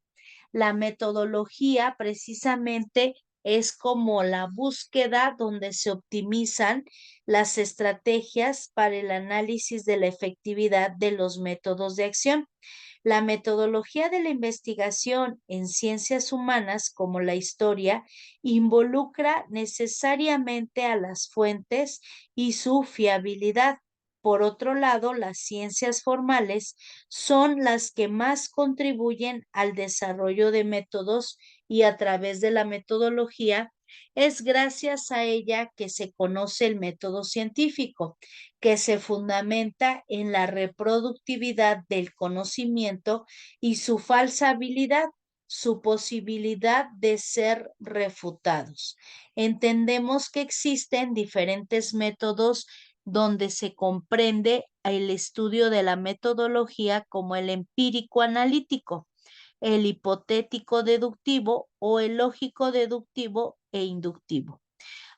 La metodología precisamente es como la búsqueda donde se optimizan las estrategias para el análisis de la efectividad de los métodos de acción. La metodología de la investigación en ciencias humanas, como la historia, involucra necesariamente a las fuentes y su fiabilidad. Por otro lado, las ciencias formales son las que más contribuyen al desarrollo de métodos y a través de la metodología es gracias a ella que se conoce el método científico, que se fundamenta en la reproductividad del conocimiento y su falsabilidad, su posibilidad de ser refutados. Entendemos que existen diferentes métodos donde se comprende el estudio de la metodología como el empírico analítico, el hipotético deductivo o el lógico deductivo e inductivo.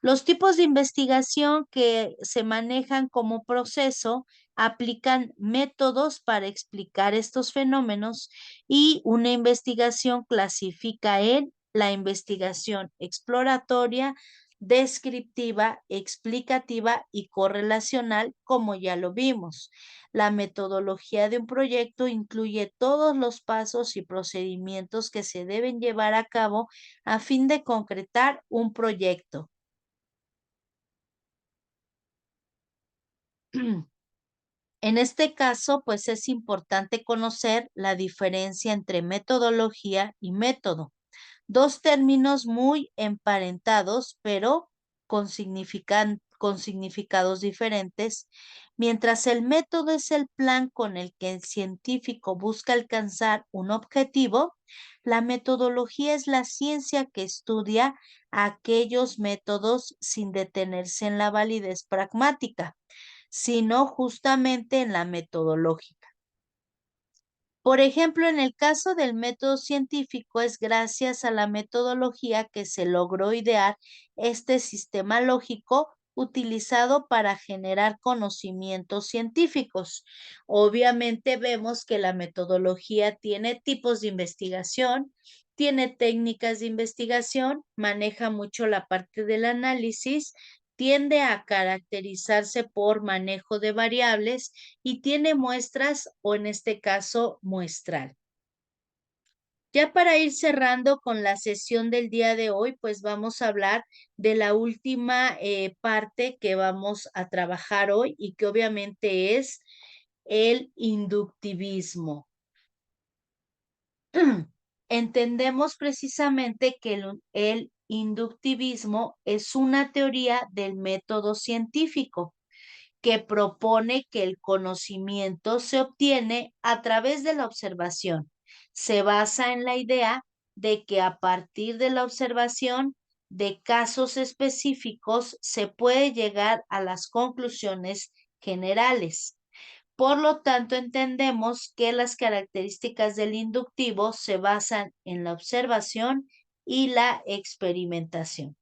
Los tipos de investigación que se manejan como proceso aplican métodos para explicar estos fenómenos y una investigación clasifica en la investigación exploratoria, descriptiva, explicativa y correlacional, como ya lo vimos. La metodología de un proyecto incluye todos los pasos y procedimientos que se deben llevar a cabo a fin de concretar un proyecto. En este caso, pues es importante conocer la diferencia entre metodología y método, dos términos muy emparentados, pero con significados diferentes. Mientras el método es el plan con el que el científico busca alcanzar un objetivo, la metodología es la ciencia que estudia aquellos métodos sin detenerse en la validez pragmática, sino justamente en la metodológica. Por ejemplo, en el caso del método científico, es gracias a la metodología que se logró idear este sistema lógico utilizado para generar conocimientos científicos. Obviamente vemos que la metodología tiene tipos de investigación, tiene técnicas de investigación, maneja mucho la parte del análisis, tiende a caracterizarse por manejo de variables y tiene muestras o en este caso muestral. Ya para ir cerrando con la sesión del día de hoy, pues vamos a hablar de la última parte que vamos a trabajar hoy y que obviamente es el inductivismo. Entendemos precisamente que el inductivismo es una teoría del método científico que propone que el conocimiento se obtiene a través de la observación. Se basa en la idea de que a partir de la observación de casos específicos se puede llegar a las conclusiones generales. Por lo tanto, entendemos que las características del inductivo se basan en la observación y la experimentación.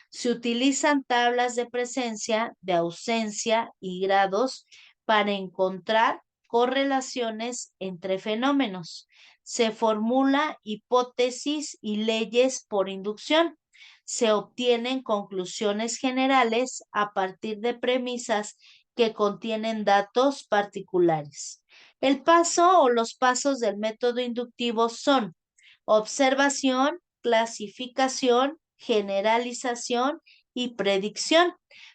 Se utilizan tablas de presencia, de ausencia y grados para encontrar correlaciones entre fenómenos. Se formula hipótesis y leyes por inducción. Se obtienen conclusiones generales a partir de premisas que contienen datos particulares. El paso o los pasos del método inductivo son observación, clasificación, generalización y predicción.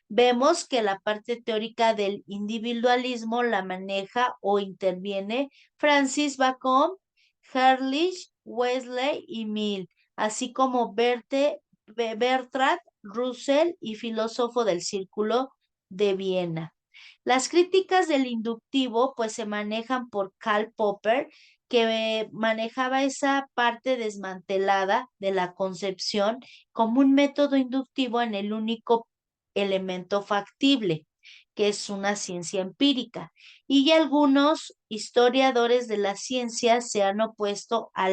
Vemos que la parte teórica del individualismo la maneja o interviene Francis Bacon, Ehrlich, Wesley y Mill, así como Bertrand Russell y filósofo del Círculo de Viena. Las críticas del inductivo pues se manejan por Karl Popper, que manejaba esa parte desmantelada de la concepción como un método inductivo en el único elemento factible, que es una ciencia empírica. Y ya algunos historiadores de la ciencia se han opuesto a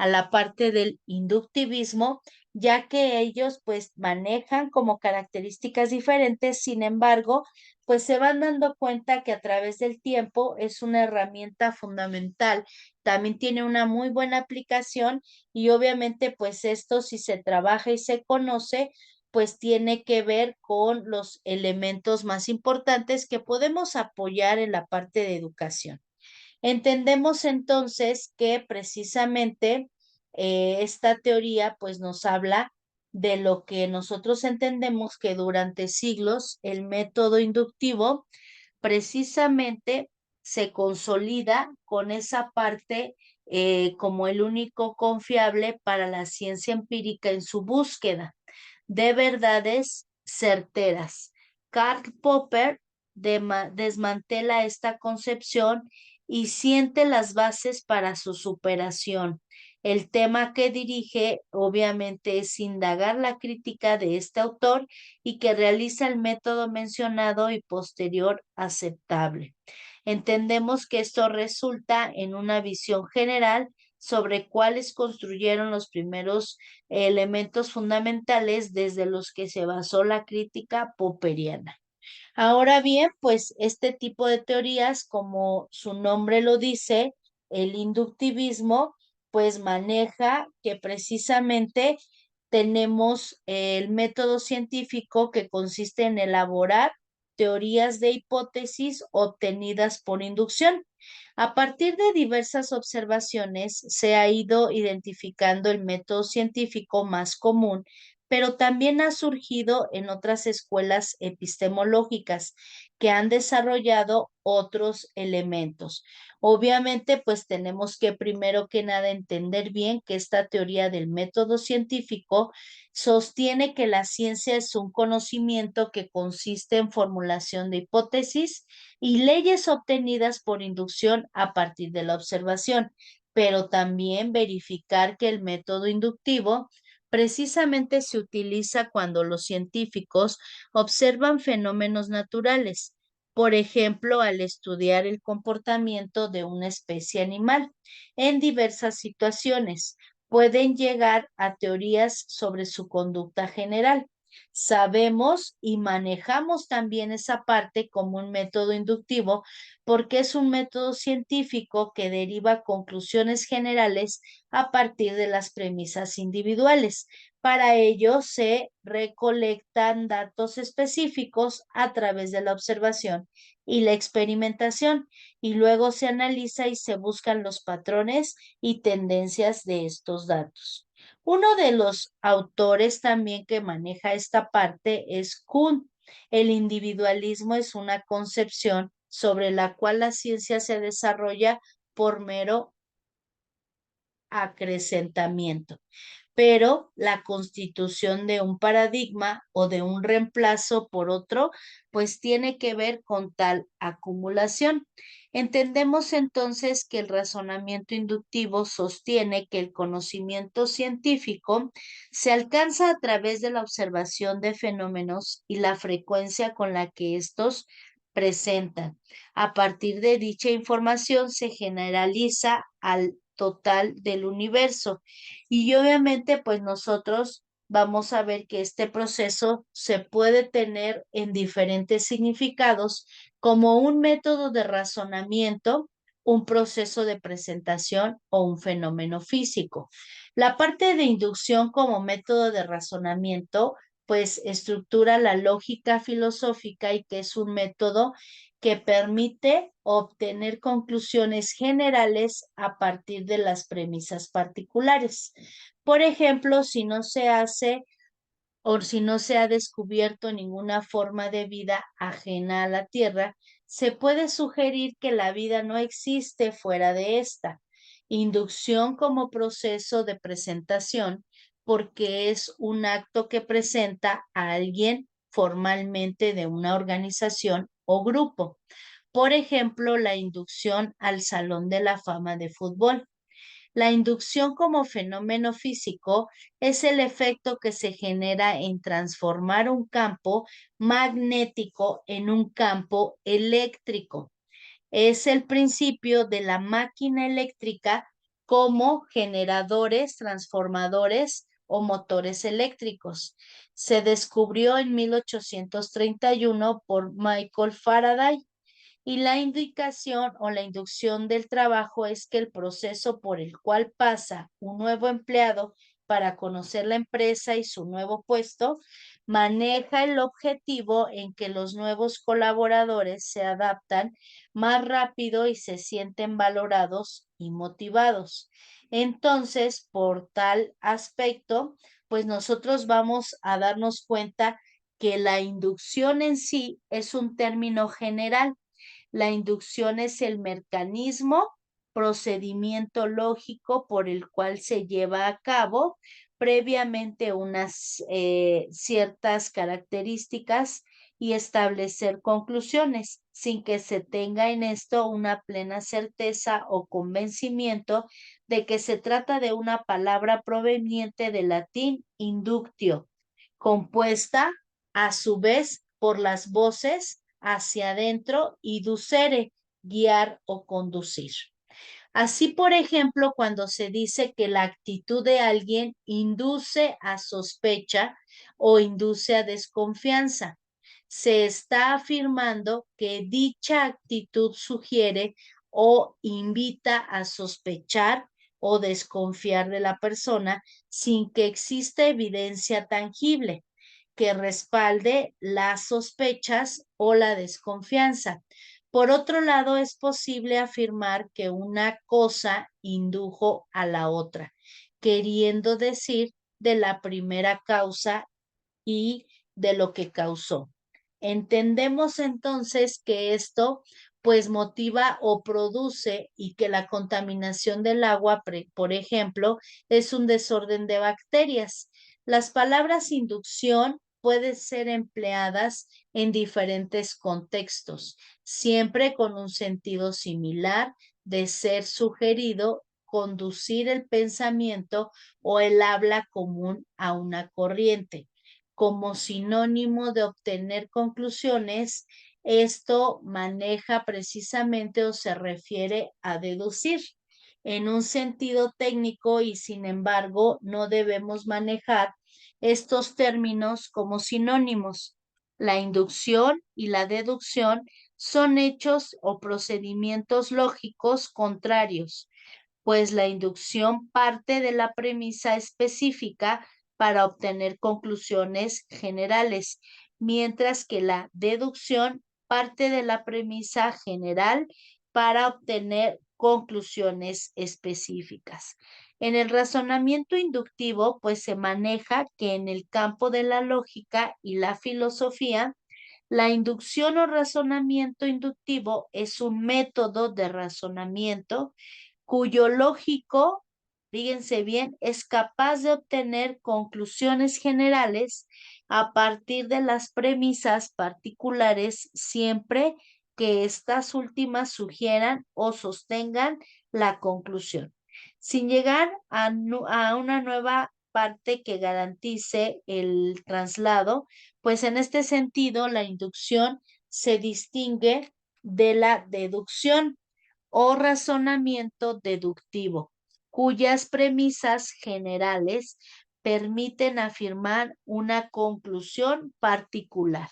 la parte del inductivismo, ya que ellos pues manejan como características diferentes, sin embargo, pues se van dando cuenta que a través del tiempo es una herramienta fundamental. También tiene una muy buena aplicación y obviamente pues esto si se trabaja y se conoce, pues tiene que ver con los elementos más importantes que podemos apoyar en la parte de educación. Entendemos entonces que precisamente esta teoría pues nos habla de lo que nosotros entendemos que durante siglos el método inductivo precisamente se consolida con esa parte como el único confiable para la ciencia empírica en su búsqueda de verdades certeras. Karl Popper desmantela esta concepción y siente las bases para su superación. El tema que dirige obviamente es indagar la crítica de este autor y que realiza el método mencionado y posterior aceptable. Entendemos que esto resulta en una visión general sobre cuáles construyeron los primeros elementos fundamentales desde los que se basó la crítica popperiana. Ahora bien, pues este tipo de teorías, como su nombre lo dice, el inductivismo, pues maneja que precisamente tenemos el método científico que consiste en elaborar teorías de hipótesis obtenidas por inducción. A partir de diversas observaciones se ha ido identificando el método científico más común, pero también ha surgido en otras escuelas epistemológicas que han desarrollado otros elementos. Obviamente, pues tenemos que primero que nada entender bien que esta teoría del método científico sostiene que la ciencia es un conocimiento que consiste en formulación de hipótesis y leyes obtenidas por inducción a partir de la observación, pero también verificar que el método inductivo precisamente se utiliza cuando los científicos observan fenómenos naturales, por ejemplo, al estudiar el comportamiento de una especie animal en diversas situaciones. Pueden llegar a teorías sobre su conducta general. Sabemos y manejamos también esa parte como un método inductivo porque es un método científico que deriva conclusiones generales a partir de las premisas individuales. Para ello se recolectan datos específicos a través de la observación y la experimentación y luego se analiza y se buscan los patrones y tendencias de estos datos. Uno de los autores también que maneja esta parte es Kuhn. El individualismo es una concepción sobre la cual la ciencia se desarrolla por mero acrecentamiento, pero la constitución de un paradigma o de un reemplazo por otro, pues tiene que ver con tal acumulación. Entendemos entonces que el razonamiento inductivo sostiene que el conocimiento científico se alcanza a través de la observación de fenómenos y la frecuencia con la que estos presentan. A partir de dicha información se generaliza al total del universo y obviamente, pues nosotros vamos a ver que este proceso se puede tener en diferentes significados como un método de razonamiento, un proceso de presentación o un fenómeno físico. La parte de inducción como método de razonamiento, pues estructura la lógica filosófica y que es un método que permite obtener conclusiones generales a partir de las premisas particulares. Por ejemplo, si no se hace o si no se ha descubierto ninguna forma de vida ajena a la Tierra, se puede sugerir que la vida no existe fuera de esta. Inducción como proceso de presentación, porque es un acto que presenta a alguien formalmente de una organización o grupo. Por ejemplo, la inducción al Salón de la Fama de Fútbol. La inducción como fenómeno físico es el efecto que se genera en transformar un campo magnético en un campo eléctrico. Es el principio de la máquina eléctrica como generadores, transformadores o motores eléctricos. Se descubrió en 1831 por Michael Faraday y la indicación o la inducción del trabajo es que el proceso por el cual pasa un nuevo empleado para conocer la empresa y su nuevo puesto, maneja el objetivo en que los nuevos colaboradores se adaptan más rápido y se sienten valorados y motivados. Entonces, por tal aspecto, pues nosotros vamos a darnos cuenta que la inducción en sí es un término general. La inducción es el mecanismo, procedimiento lógico por el cual se lleva a cabo previamente unas ciertas características y establecer conclusiones sin que se tenga en esto una plena certeza o convencimiento de que se trata de una palabra proveniente del latín inductio, compuesta a su vez por las voces hacia adentro y ducere, guiar o conducir. Así, por ejemplo, cuando se dice que la actitud de alguien induce a sospecha o induce a desconfianza, se está afirmando que dicha actitud sugiere o invita a sospechar o desconfiar de la persona sin que exista evidencia tangible que respalde las sospechas o la desconfianza. Por otro lado, es posible afirmar que una cosa indujo a la otra, queriendo decir de la primera causa y de lo que causó. Entendemos entonces que esto pues motiva o produce y que la contaminación del agua, por ejemplo, es un desorden de bacterias. Las palabras inducción pueden ser empleadas en diferentes contextos, siempre con un sentido similar de ser sugerido, conducir el pensamiento o el habla común a una corriente como sinónimo de obtener conclusiones, esto maneja precisamente o se refiere a deducir en un sentido técnico y sin embargo no debemos manejar estos términos como sinónimos. La inducción y la deducción son hechos o procedimientos lógicos contrarios pues la inducción parte de la premisa específica para obtener conclusiones generales, mientras que la deducción parte de la premisa general para obtener conclusiones específicas. En el razonamiento inductivo, pues se maneja que en el campo de la lógica y la filosofía, la inducción o razonamiento inductivo es un método de razonamiento cuyo lógico, fíjense bien, es capaz de obtener conclusiones generales a partir de las premisas particulares siempre que estas últimas sugieran o sostengan la conclusión, sin llegar a una nueva parte que garantice el traslado, pues en este sentido la inducción se distingue de la deducción o razonamiento deductivo, cuyas premisas generales permiten afirmar una conclusión particular.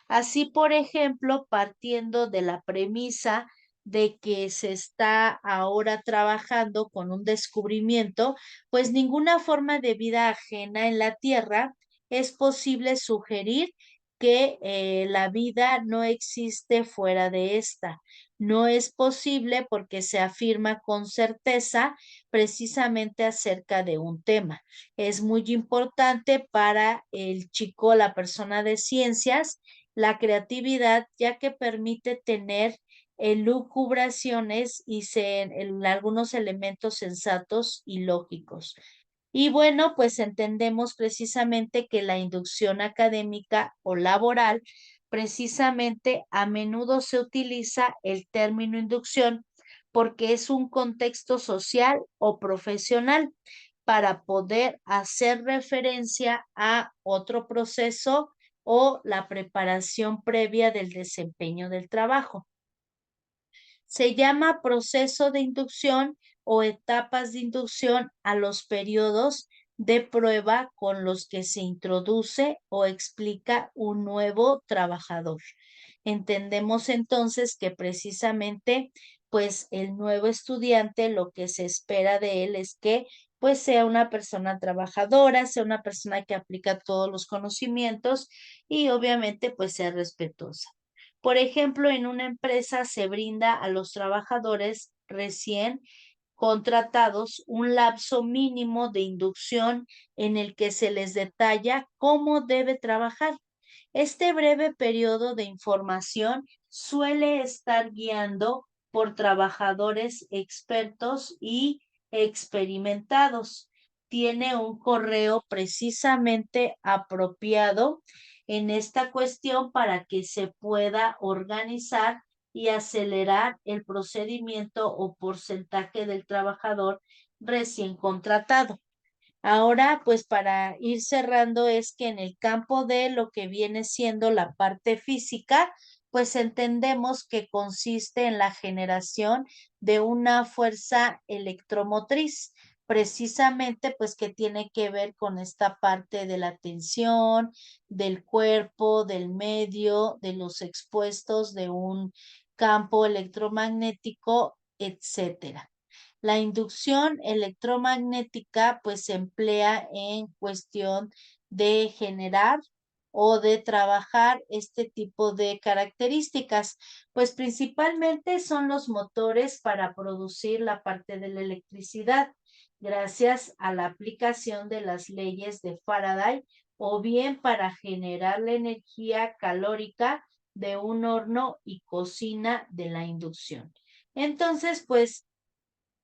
Así, por ejemplo, partiendo de la premisa de que se está ahora trabajando con un descubrimiento, pues ninguna forma de vida ajena en la Tierra es posible sugerir que la vida no existe fuera de esta. No es posible porque se afirma con certeza precisamente acerca de un tema. Es muy importante para el chico, la persona de ciencias, la creatividad, ya que permite tener elucubraciones y en algunos elementos sensatos y lógicos. Y bueno, pues entendemos precisamente que la inducción académica o laboral, precisamente a menudo se utiliza el término inducción porque es un contexto social o profesional para poder hacer referencia a otro proceso o la preparación previa del desempeño del trabajo. Se llama proceso de inducción o etapas de inducción a los periodos de prueba con los que se introduce o explica un nuevo trabajador. Entendemos entonces que precisamente pues el nuevo estudiante lo que se espera de él es que pues sea una persona trabajadora, sea una persona que aplica todos los conocimientos y obviamente pues sea respetuosa. Por ejemplo, en una empresa se brinda a los trabajadores recién contratados un lapso mínimo de inducción en el que se les detalla cómo debe trabajar. Este breve periodo de información suele estar guiando por trabajadores expertos y experimentados. Tiene un correo precisamente apropiado en esta cuestión para que se pueda organizar y acelerar el procedimiento o porcentaje del trabajador recién contratado. Ahora, pues para ir cerrando es que en el campo de lo que viene siendo la parte física, pues entendemos que consiste en la generación de una fuerza electromotriz, precisamente pues que tiene que ver con esta parte de la tensión, del cuerpo, del medio, de los expuestos de un campo electromagnético, etcétera. La inducción electromagnética pues se emplea en cuestión de generar o de trabajar este tipo de características, pues principalmente son los motores para producir la parte de la electricidad, gracias a la aplicación de las leyes de Faraday, o bien para generar la energía calórica de un horno y cocina de la inducción. Entonces, pues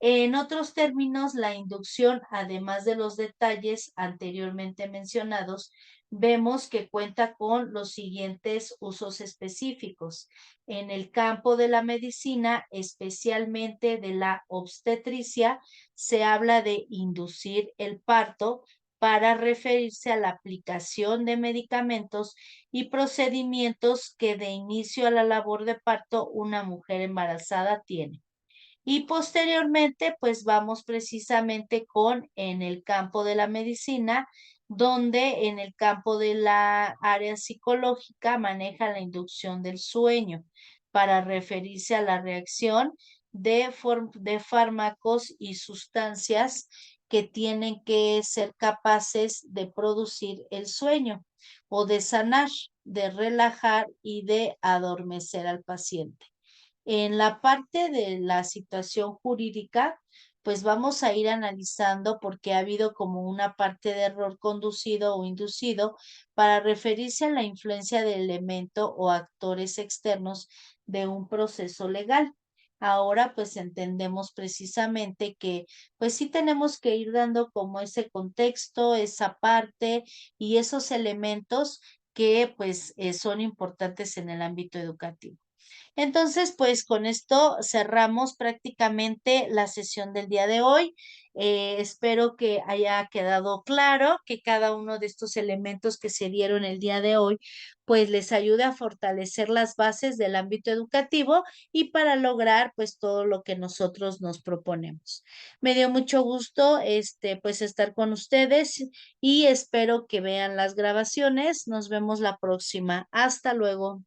en otros términos, la inducción, además de los detalles anteriormente mencionados, vemos que cuenta con los siguientes usos específicos. En el campo de la medicina, especialmente de la obstetricia, se habla de inducir el parto para referirse a la aplicación de medicamentos y procedimientos que de inicio a la labor de parto una mujer embarazada tiene. Y posteriormente, pues vamos precisamente con en el campo de la medicina, donde en el campo de la área psicológica maneja la inducción del sueño para referirse a la reacción de fármacos y sustancias que tienen que ser capaces de producir el sueño o de sanar, de relajar y de adormecer al paciente. En la parte de la situación jurídica, pues vamos a ir analizando porque ha habido como una parte de error conducido o inducido para referirse a la influencia de elemento o actores externos de un proceso legal. Ahora pues entendemos precisamente que pues sí tenemos que ir dando como ese contexto, esa parte y esos elementos que pues son importantes en el ámbito educativo. Entonces, pues con esto cerramos prácticamente la sesión del día de hoy. Espero que haya quedado claro que cada uno de estos elementos que se dieron el día de hoy, pues les ayude a fortalecer las bases del ámbito educativo y para lograr pues todo lo que nosotros nos proponemos. Me dio mucho gusto pues estar con ustedes y espero que vean las grabaciones. Nos vemos la próxima. Hasta luego.